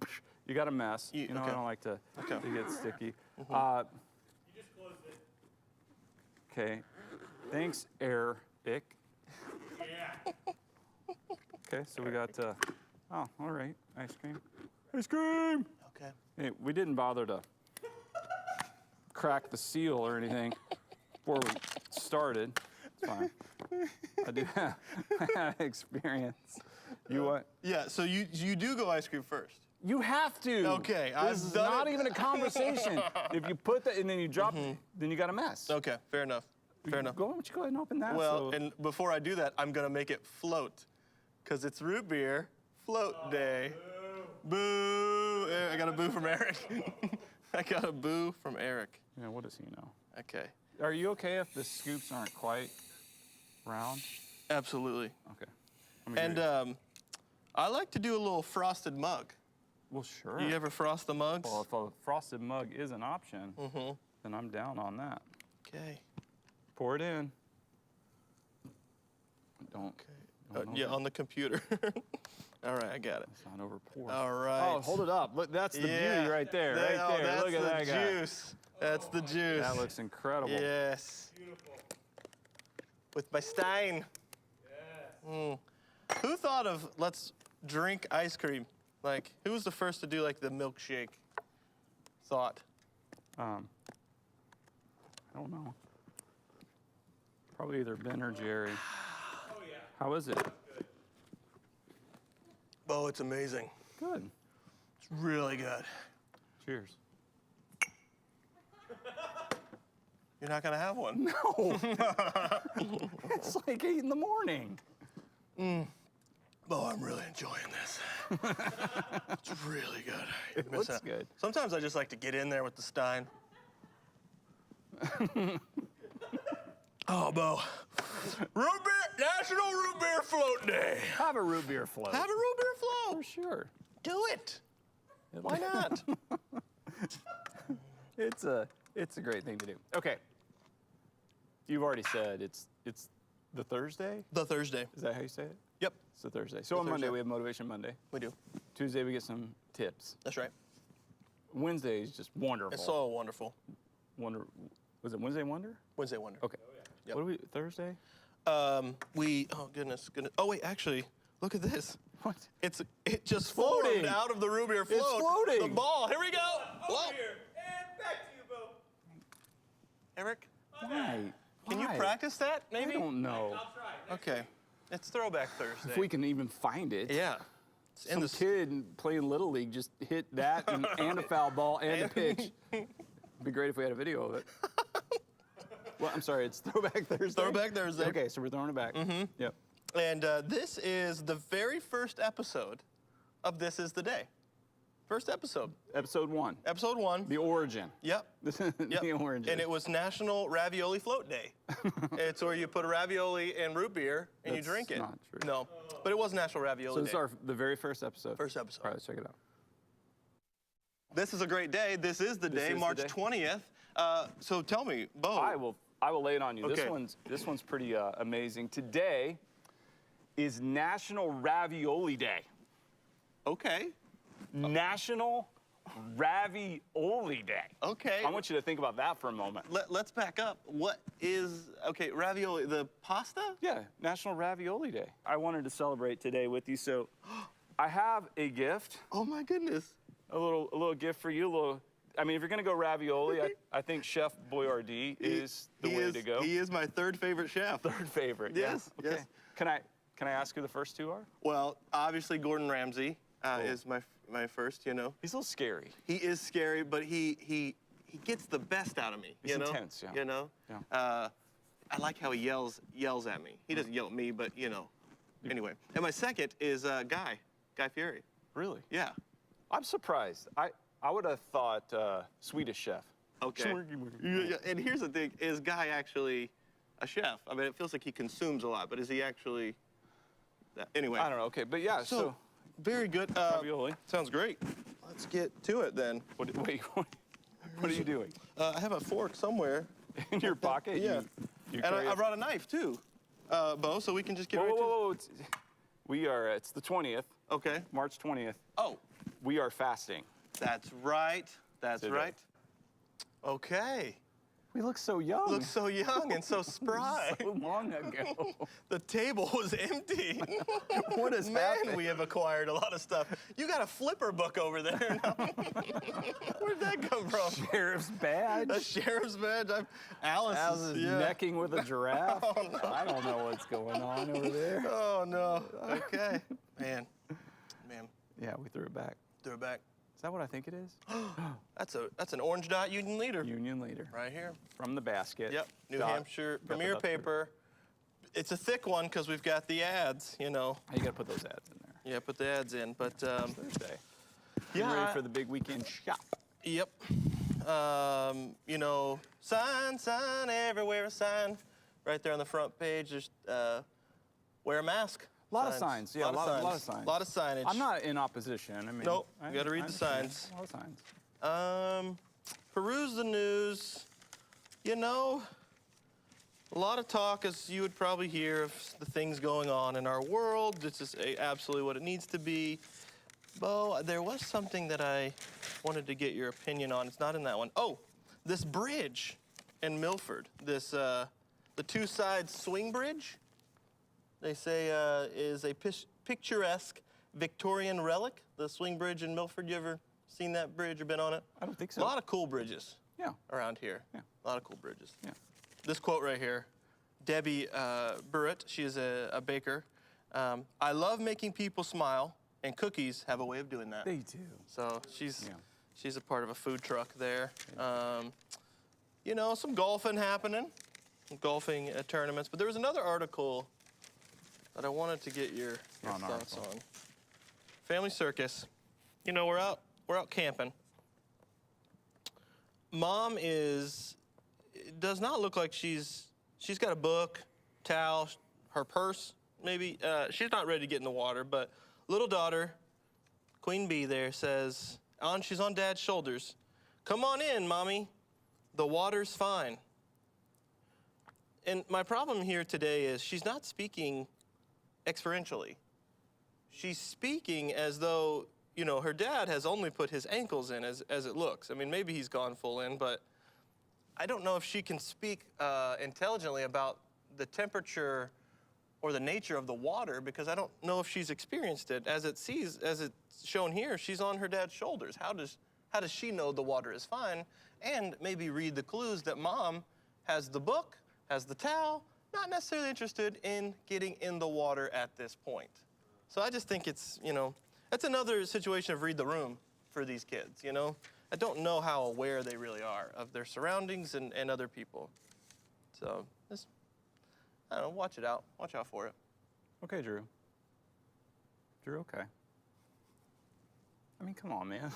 you got a mess. You- I okay. don't like to Okay. get sticky. You just closed it. Okay. Thanks, Eric. Yeah. Okay, so we got. Oh, all right, ice cream. Ice cream. Okay. Hey, we didn't bother to crack the seal or anything before we started. It's fine. I do have experience. You what? Yeah. So you do go ice cream first. You have to. Okay, I've This is done not it. even a conversation. If you put that and then you drop it, then you got a mess. Okay. Fair enough. Fair enough. Go, why don't you go ahead and open that? Well, so- and before I do that, I'm gonna make it float, cause it's root beer float day. Boo! I got a boo from Eric. I got a boo from Eric. yeah, what does he know? Okay. Are you okay if the scoops aren't quite round? Absolutely. Okay. Let me And hear you. I like to do a little frosted mug. Well, sure. You ever frost the mugs? Well, if a frosted mug is an option, then I'm down on that. Okay. Pour it in. Don't. don't Yeah, over- on the computer. All right, I got it. It's not over pour. All right. Oh, hold it up. Look, that's the Yeah. beauty right there. That- Right oh, there. That's Look at the that guy. juice. That's the juice. That looks incredible. Yes. Beautiful. With my Stein. Yes. Who thought of let's drink ice cream? Like, who was the first to do like the milkshake thought? I don't know. Probably either Ben or Jerry. Oh yeah. How is it? Good. Oh, it's amazing. Good. It's really good. Cheers. You're not gonna have one. No. It's like 8 in the morning. Oh, I'm really enjoying this. It's really good. You're It looks missing out. good. Sometimes I just like to get in there with the Stein. Oh, Bo. National Root Beer Float Day. Have a root beer float. Have a root beer float. For sure. Do it. Why not? It's a great thing to do. Okay. You've already said it's the Thursday? The Thursday. Is that how you say it? Yep, It's the Thursday. So on Monday Thursday. we have Motivation Monday. we do. Tuesday we get some tips. That's right. Wednesday is just wonderful. It's so wonderful. Was it Wednesday Wonder? Wednesday Wonder. Okay. Yep. What do we Thursday? Oh goodness. Oh wait, actually, look at this. What? It just floating. formed out of the root beer float. floating. The ball. Here we go. Whoa. Over here. And back to you, Bo. Eric, Why? can you Why? practice that I maybe? don't know. I'll try. Okay. It's Throwback Thursday. If we can even find it. Yeah. It's in Some the kid playing Little League just hit that and a foul ball and a pitch. It'd be great if we had a video of it. Well, I'm sorry, it's Throwback Thursday? Throwback Thursday. Okay, so we're throwing it back. Mm-hmm. Yep. And this is the very first episode of This Is the Day. First episode. Episode 1, Episode 1. the origin. Yep. Yep. The origin. And it was National Ravioli Float Day. It's where you put a ravioli in root beer and you That's drink it. not true. No, but it was National Ravioli So this Day. is the very first episode. First episode. All right, let's check it out. This is a great day. This is the day, is the March day. 20th. So tell me, Bo. I will lay it on you. Okay. This one's pretty amazing. Today is National Ravioli Day. Okay. National Ravioli Day. Okay. I want you to think about that for a moment. Let's back up. What is, okay, ravioli, the pasta? Yeah, National Ravioli Day. I wanted to celebrate today with you, so I have a gift, Oh my goodness. a little gift for you. I mean, if you're gonna go ravioli, I think Chef Boyardee is the way to go. He is my third favorite chef. Third favorite. Yes, Yeah. Okay. yes. Can I ask who the first two are? Well, obviously Gordon Ramsay is my first, you know. He's a little scary. He is scary, but he gets the best out of me. He's you know? intense, yeah. You know? Yeah. I like how he yells at me. He doesn't yell at me, but you know. Anyway. And my second is Guy Fieri. Really? Yeah. I'm surprised. I would have thought Swedish chef. Okay. Yeah, and here's the thing, is Guy actually a chef? I mean, it feels like he consumes a lot, but is he actually anyway. I don't know. Okay, but yeah. So, very good. ravioli. Sounds great. Let's get to it then. Wait. What are you doing? I have a fork somewhere. In your pocket? Yeah. You And carry I it- brought a knife too, Bo, so we can just get Whoa, right whoa, whoa! It's the 20th, to. Okay. March 20th. Oh, We are fasting. that's right. That's Today. right. Okay. We look so young. Looks so young and so spry. so long ago. The table was empty. What has Man, happened? we have acquired a lot of stuff. You got a flipper book over there. Where'd that come from? Sheriff's badge. A sheriff's badge. Alice Alice is yeah. necking with a giraffe. I don't know what's going on over there. Oh no. Okay. Man. Yeah, we threw it back. Threw it back. Is that what I think it is? That's an Orange Dot Union Leader. Union Leader. Right here. From the basket. Yep. New Dot. Hampshire Got the Premier dot through. paper. It's a thick one because we've got the ads. You know. You got to put those ads in there. Yeah. Put the ads in. But Thursday. yeah. You ready for the big weekend shop? Yep. You know, sign everywhere, a sign. Right there on the front page, there's wear a mask. A lot of signs, yeah, a lot of signs. A lot of signage. I'm not in opposition. I mean, Nope, I- you gotta read I the understand. signs. A lot of signs. Peruse the news. You know, a lot of talk, as you would probably hear, of the things going on in our world. This is absolutely what it needs to be. Bo, there was something that I wanted to get your opinion on. It's not in that one. Oh, this bridge in Milford, this the two-side swing bridge, they say is a picturesque Victorian relic. The swing bridge in Milford. You ever seen that bridge or been on it? I don't think A so. lot of cool bridges Yeah. around here. Yeah. A lot of cool bridges. Yeah. This quote right here, Debbie Burritt, she is a baker. I love making people smile, and cookies have a way of doing that. They do. So she's Yeah. she's a part of a food truck there. You know, some golfing happening, some golfing tournaments. But there was another article that I wanted to get your Wrong thoughts article. on. Family circus. You know, we're out camping. Mom does not look like she's got a book, towel, her purse, maybe. She's not ready to get in the water, but little daughter, Queen Bee there, says, she's on Dad's shoulders, "Come on in, Mommy. The water's fine." And my problem here today is she's not speaking experientially. She's speaking as though, you know, her dad has only put his ankles in as it looks. I mean, maybe he's gone full in, but I don't know if she can speak intelligently about the temperature or the nature of the water, because I don't know if she's experienced it. As it's shown here, she's on her dad's shoulders. How does she know the water is fine? And maybe read the clues that Mom has the book, has the towel, not necessarily interested in getting in the water at this point. So I just think it's, you know, that's another situation of read the room for these kids, you know? I don't know how aware they really are of their surroundings and other people. So just, I don't know, watch it out. Watch out for it. Okay, Drew. Drew, okay. I mean, come on, man.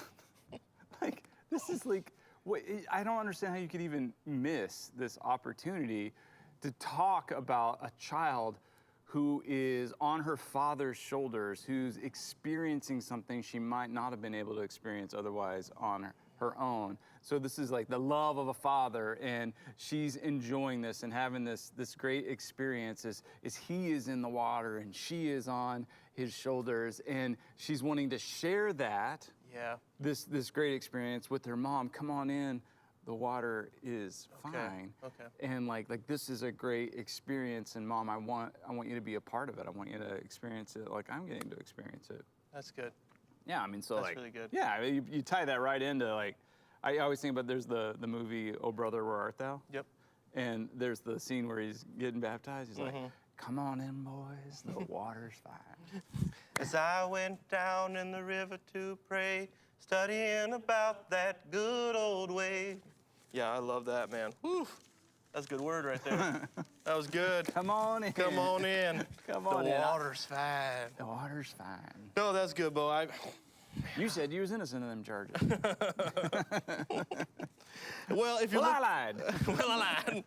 Like, this is like, I don't understand how you could even miss this opportunity to talk about a child who is on her father's shoulders, who's experiencing something she might not have been able to experience otherwise on her own. So this is like the love of a father, and she's enjoying this and having this great experience as he is in the water and she is on his shoulders, and she's wanting to share that, Yeah. this great experience with her mom. Come on in, the water is fine. Okay. And like this is a great experience, and Mom, I want you to be a part of it. I want you to experience it like I'm getting to experience it. That's good. Yeah, I mean, so That's like, really good. yeah, I mean, you tie that right into like, I always think about there's the movie Oh Brother, Where Art Thou? Yep. And there's the scene where he's getting baptized. He's Mm-hmm. like, come on in, boys, the water's fine. As I went down in the river to pray, studying about that good old way. Yeah, I love that, man. Whew. That's a good word right there. That was good. Come on in. Come on in. Come on the in. water's fine. The water's fine. No, that's good, Bo. You said you was innocent of them charges. Well, if you're Well, I lied. well, I lied.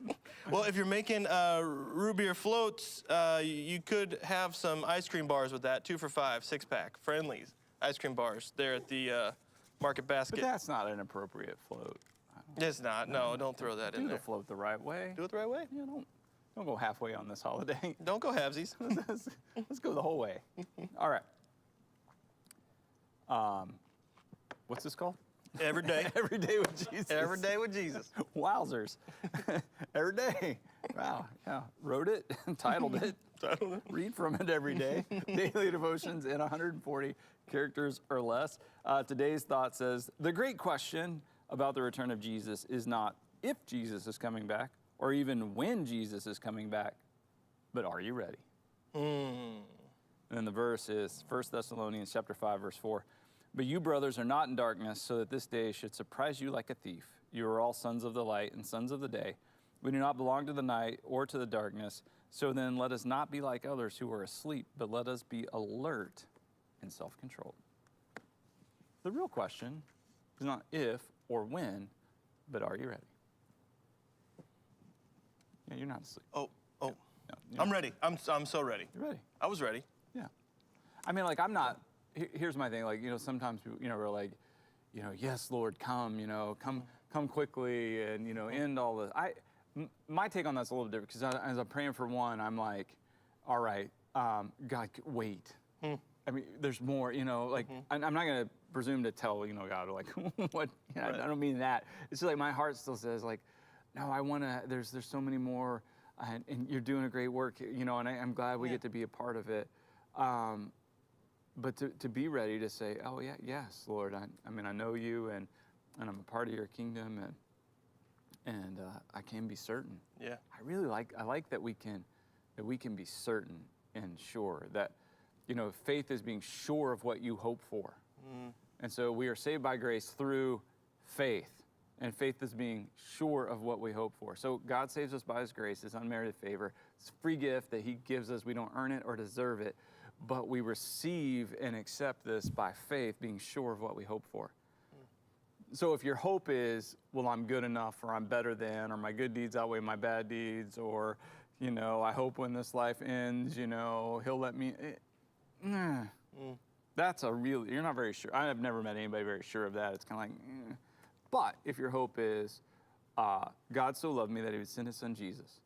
Well, if you're making root beer floats, you could have some ice cream bars with that. 2 for $5, 6-pack, Friendly's ice cream bars there at the Market But Basket. that's not an appropriate float. It's not. No, don't throw that in Do the there. float the right way. Do it the right way. Yeah, don't go halfway on this holiday. Don't go halvesies. Let's go the whole way. All right. What's this called? Every day. Every day with Jesus. Every day with Jesus. Wowzers. Every day. Wow. Yeah. Wrote it, titled it, read from it every day. Daily devotions in 140 characters or less. Today's thought says, the great question about the return of Jesus is not if Jesus is coming back or even when Jesus is coming back, but are you ready? And then the verse is 1 Thessalonians chapter 5, verse 4. But you, brothers, are not in darkness, so that this day should surprise you like a thief. You are all sons of the light and sons of the day. We do not belong to the night or to the darkness. So then let us not be like others who are asleep, but let us be alert and self-controlled. The real question is not if or when, but are you ready? Yeah, you're not asleep. Oh. No, you're I'm not. ready. I'm so ready. You're ready. I was ready. Yeah. I mean, like, I'm not, here's my thing. Like, sometimes, we're like, yes, Lord, come, come quickly and, end all this. My take on that's a little different because as I'm praying for one, I'm like, all right, God, wait. I mean, there's more, like, I'm not going to presume to tell, God, like, what, I don't mean that. It's just like my heart still says, like, no, I want to, there's so many more, and you're doing a great work, and I'm glad we get to be a part of it. But to be ready to say, oh, yeah, yes, Lord, I mean, I know you, and I'm a part of your kingdom, and I can be certain. Yeah. I like that we can be certain and sure that, faith is being sure of what you hope for. And so we are saved by grace through faith. And faith is being sure of what we hope for. So God saves us by his grace, his unmerited favor. It's a free gift that he gives us. We don't earn it or deserve it, but we receive and accept this by faith, being sure of what we hope for. So if your hope is, well, I'm good enough, or I'm better than, or my good deeds outweigh my bad deeds, or, I hope when this life ends, he'll let me, that's you're not very sure. I have never met anybody very sure of that. It's kind of like, But if your hope is, God so loved me that he would send his son Jesus.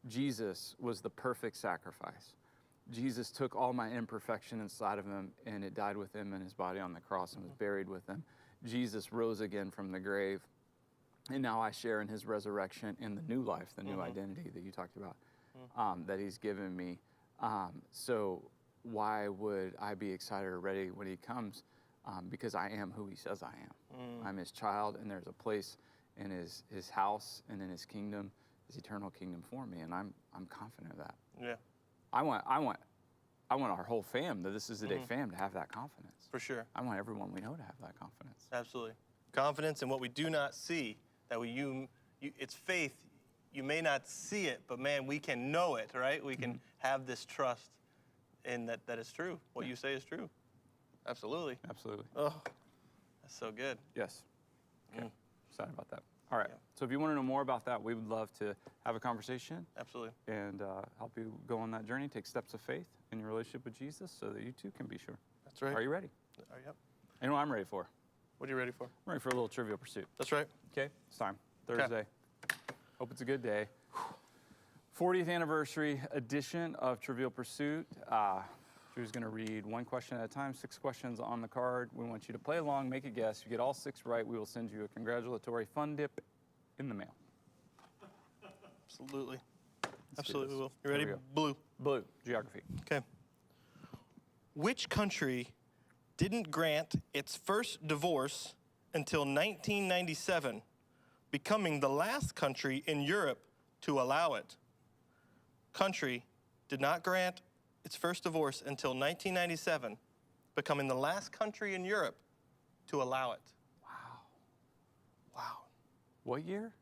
Jesus was the perfect sacrifice. Jesus took all my imperfection inside of him, and it died with him in his body on the cross and was buried with him. Jesus rose again from the grave, and now I share in his resurrection and the new life, the new identity that you talked about, that he's given me. So why would I be excited or ready when he comes? Because I am who he says I am. I'm his child, and there's a place in his house and in his kingdom, his eternal kingdom for me, and I'm confident of that. Yeah. I want our whole fam, the This Is the Day fam, to have that confidence. For sure. I want everyone we know to have that confidence. Absolutely. Confidence in what we do not see. That it's faith. You may not see it, but man, we can know it, right? We can have this trust in that it's true. What you say is true. Absolutely. Absolutely. Oh, that's so good. Yes. Okay. Excited about that. All right. Yeah. So if you want to know more about that, we would love to have a conversation Absolutely. and help you go on that journey, take steps of faith in your relationship with Jesus so that you too can be sure. That's right. Are you ready? Yep. You know what I'm ready for? What are you ready for? I'm ready for a little Trivial Pursuit. That's right. Okay, it's time. Thursday. Hope it's a good day. 40th anniversary edition of Trivial Pursuit. Drew's going to read one question at a time, 6 questions on the card. We want you to play along, make a guess. If you get all 6 right, we will send you a congratulatory fun dip in the mail. Absolutely. Let's do Absolutely this. will. You ready? Here we go. Blue. Blue, geography. Okay. Which country didn't grant its first divorce until 1997, becoming the last country in Europe to allow it? Country did not grant its first divorce until 1997, becoming the last country in Europe to allow it. Wow. Wow. What year?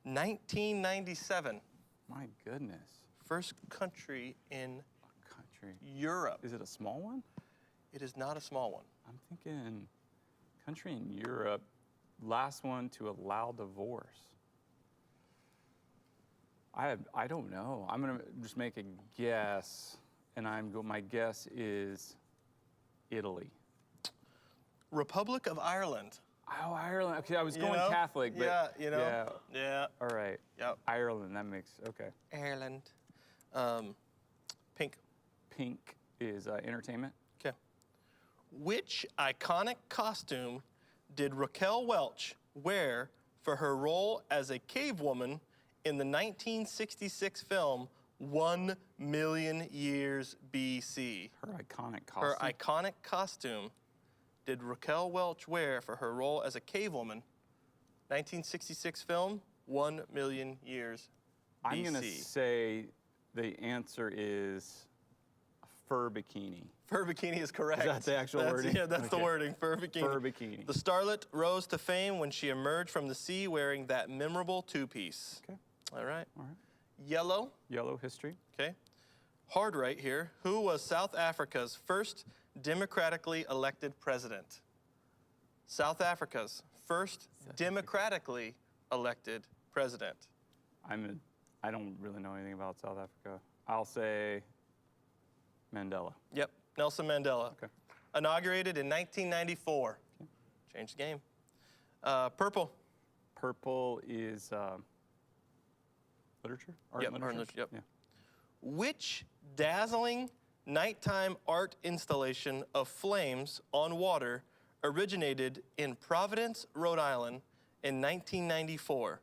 1997, My goodness. first country in Country. Europe. Is it a small one? It is not a small one. I'm thinking country in Europe, last one to allow divorce. I don't know. I'm gonna just make a guess, and my guess is Italy. Republic of Ireland. Oh, Ireland. Okay, I was You going know? Catholic, but Yeah, you know? Yeah. Yeah. All right. Yep. Ireland. That makes okay. Ireland. Pink. Pink is entertainment. Okay. Which iconic costume did Raquel Welch wear for her role as a cave woman in the 1966 film 1 Million Years BC? Her iconic Her costume. iconic costume did Raquel Welch wear for her role as a cave woman? 1966 film, 1 Million Years BC. I'm gonna say the answer is a fur bikini. Fur bikini is correct. Is that the actual wording? Yeah, that's the Okay. wording, fur bikini. Fur bikini. The starlet rose to fame when she emerged from the sea wearing that memorable two-piece. Okay. All right. All right. Yellow, Yellow history. okay. Hard right here. Who was South Africa's first democratically elected president? South Africa's first democratically elected president. I don't really know anything about South Africa. I'll say Mandela. Yep, Nelson Mandela. Okay. Inaugurated in 1994. Changed the game. Purple. Purple is literature? Art Yep, and art and literature? lit- yep. Which dazzling nighttime art installation of flames on water originated in Providence, Rhode Island in 1994?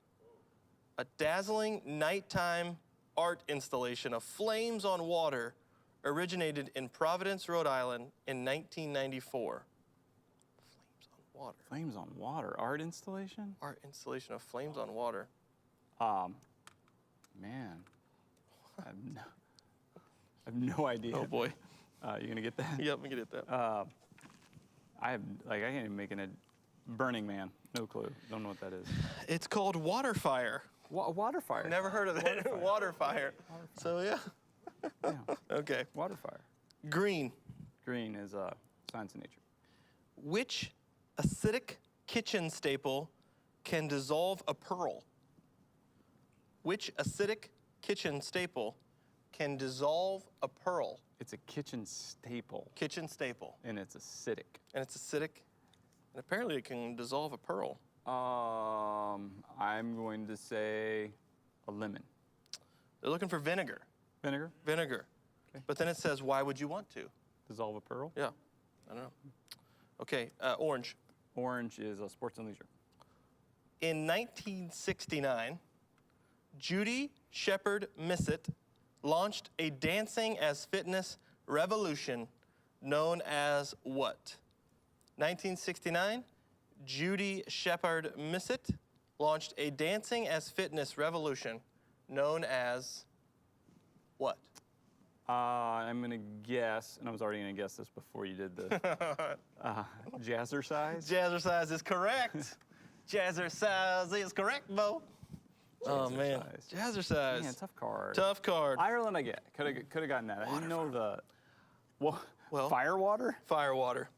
A dazzling nighttime art installation of flames on water originated in Providence, Rhode Island in 1994. Flames on water. Flames on water. Art installation? Art installation of flames on water. Man. I have no idea. Oh boy. You gonna get that? Yep, we can get that. I can't even make a Burning Man. No clue. Don't know what that is. It's called water fire. Water fire. Never heard of it. Water fire. So yeah. Yeah. Okay. Water fire. Green. Green is science and nature. Which acidic kitchen staple can dissolve a pearl? Which acidic kitchen staple can dissolve a pearl? It's a kitchen staple, Kitchen staple. and it's acidic. And it's acidic. And apparently it can dissolve a pearl. I'm going to say a lemon. They're looking for vinegar. Vinegar? Vinegar. Okay. But then it says, why would you want to? Dissolve a pearl? Yeah. I don't know. Okay. Orange. Orange is sports and leisure. In 1969, Judy Shepard Missett launched a dancing as fitness revolution known as what? 1969, Judy Shepard Missett launched a dancing as fitness revolution known as what? I'm going to guess, and I was already going to guess this before you did the jazzercise. Jazzercise is correct. Jazzercise is correct, Bo. Oh, man. Jazzercise. Man, tough card. Tough card. Ireland, I get. Could have gotten that. I didn't know the. Well- Firewater? Firewater.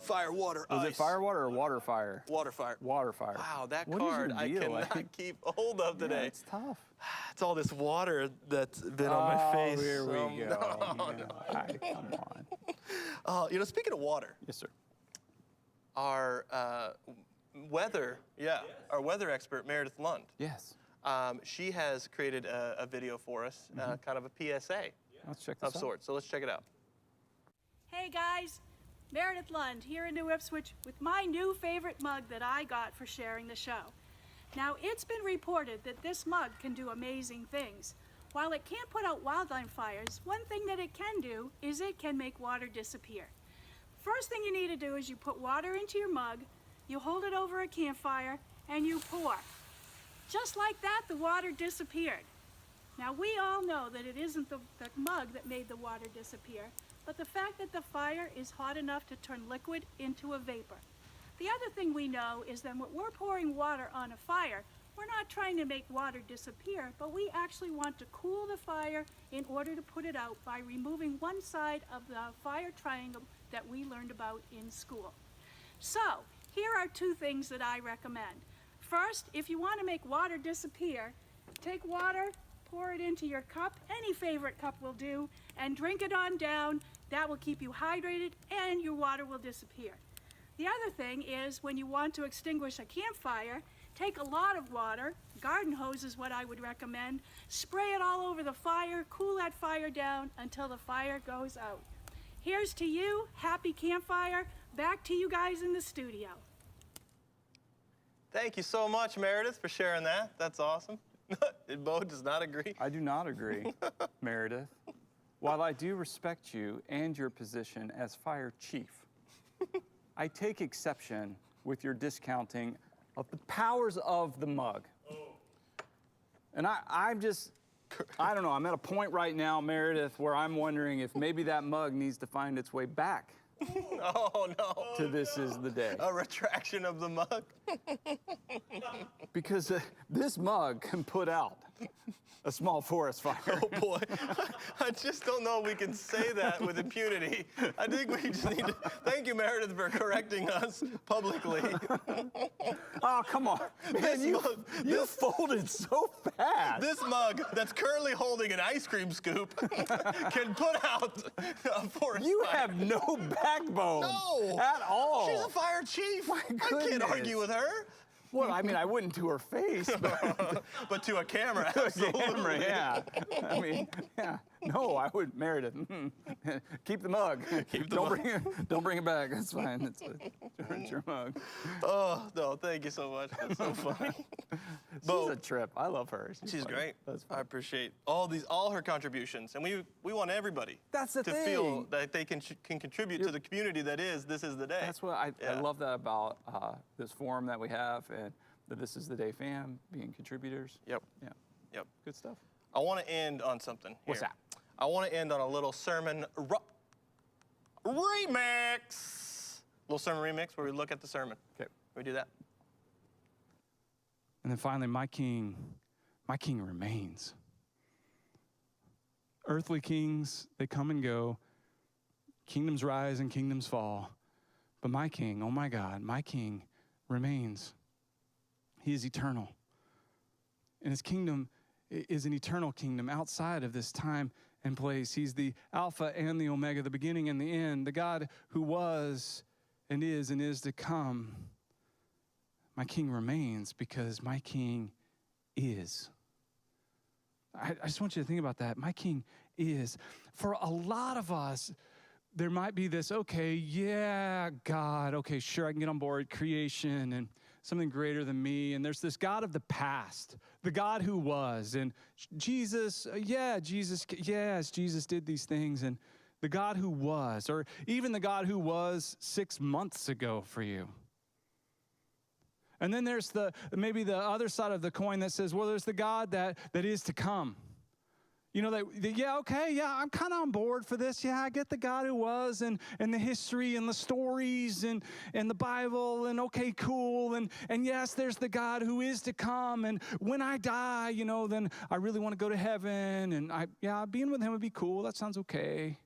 Firewater. Was it ice. firewater or water fire? Water fire. Water fire. Wow, that What is your card I deal? cannot keep a hold of Yeah, today. it's tough. It's all this water that's been on my face. Here we Oh, go. no, Yeah. no. Come on. Speaking of water, Yes, sir. our our weather expert, Meredith Lund. Yes. She has created a video for us, kind of a PSA Let's check this of out. sorts. So let's check it out. Hey guys, Meredith Lund here in New Ipswich with my new favorite mug that I got for sharing the show. Now, it's been reported that this mug can do amazing things. While it can't put out wildland fires, one thing that it can do is it can make water disappear. First thing you need to do is you put water into your mug, you hold it over a campfire, and you pour. Just like that, the water disappeared. Now, we all know that it isn't the mug that made the water disappear, but the fact that the fire is hot enough to turn liquid into a vapor. The other thing we know is that when we're pouring water on a fire, we're not trying to make water disappear, but we actually want to cool the fire in order to put it out by removing one side of the fire triangle that we learned about in school. So, here are two things that I recommend. First, if you want to make water disappear, take water, pour it into your cup, any favorite cup will do, and drink it on down. That will keep you hydrated and your water will disappear. The other thing is when you want to extinguish a campfire, take a lot of water, garden hose is what I would recommend, spray it all over the fire, cool that fire down until the fire goes out. Here's to you, happy campfire. Back to you guys in the studio. Thank you so much, Meredith, for sharing that. That's awesome. Bo does not agree. I do not agree, Meredith. While I do respect you and your position as fire chief, I take exception with your discounting of the powers of the mug. And I'm just, I don't know, I'm at a point right now, Meredith, where I'm wondering if maybe that mug needs to find its way back Oh, no. to This Is the Day. A retraction of the mug. Because this mug can put out a small forest fire. Oh, boy. I just don't know if we can say that with impunity. I think we just need to thank you, Meredith, for correcting us publicly. Oh, come on. Man, you folded so fast. This mug that's currently holding an ice cream scoop can put out a forest You fire. have no backbone No. at all. She's a fire chief. I can't goodness. argue with her. Well, I mean, I wouldn't to her face, but But to a camera, to a absolutely. camera, yeah. I mean, yeah. No, I would, Meredith. Keep the mug. Don't bring it back. That's fine. It's your mug. Oh, no, thank you so much. That's so funny. She's a trip. I love her. She's funny. great. That's I fun. appreciate all her contributions, and we want everybody That's the to thing. feel that they can contribute to the community that is This Is the Day. That's what I Yeah. love that about this forum that we have and the This Is the Day fam being contributors. Yep. Yeah. Yep. Good stuff. I want to end on something. What's here. that? I want to end on a little sermon remix. Little sermon remix where we look at the sermon. Okay. We do that. And then finally, my king remains. Earthly kings, they come and go. Kingdoms rise and kingdoms fall. But my king, oh my God, my king remains. He is eternal. And his kingdom is an eternal kingdom outside of this time and place. He's the Alpha and the Omega, the beginning and the end, the God who was and is to come. My king remains because my king is. I just want you to think about that. My king is. For a lot of us, there might be this, okay, yeah, God, okay, sure, I can get on board, creation and something greater than me. And there's this God of the past, the God who was. And Jesus, Jesus did these things. And the God who was, or even the God who was 6 months ago for you. And then there's maybe the other side of the coin that says, well, there's the God that is to come. You know, I'm kind of on board for this. Yeah, I get the God who was and the history and the stories and the Bible and okay, cool. And yes, there's the God who is to come. And when I die, then I really want to go to heaven. And being with him would be cool. That sounds okay.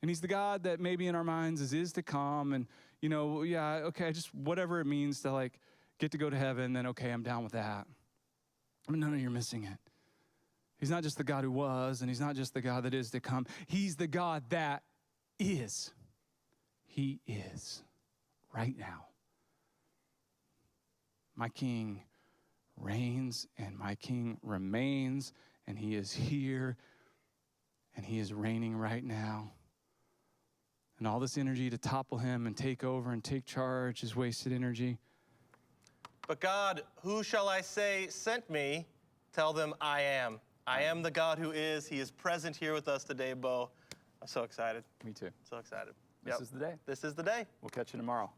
And he's the God that maybe in our minds is to come. And, just whatever it means to get to go to heaven, then okay, I'm down with that. No, you're missing it. He's not just the God who was, and he's not just the God that is to come. He's the God that is. He is right now. My King reigns and my King remains, and he is here and he is reigning right now. And all this energy to topple him and take over and take charge is wasted energy. But God, who shall I say sent me? Tell them I am. I am the God who is. He is present here with us today, Bo. I'm so excited. Me too. So excited. This is the day. This is the day. We'll catch you tomorrow.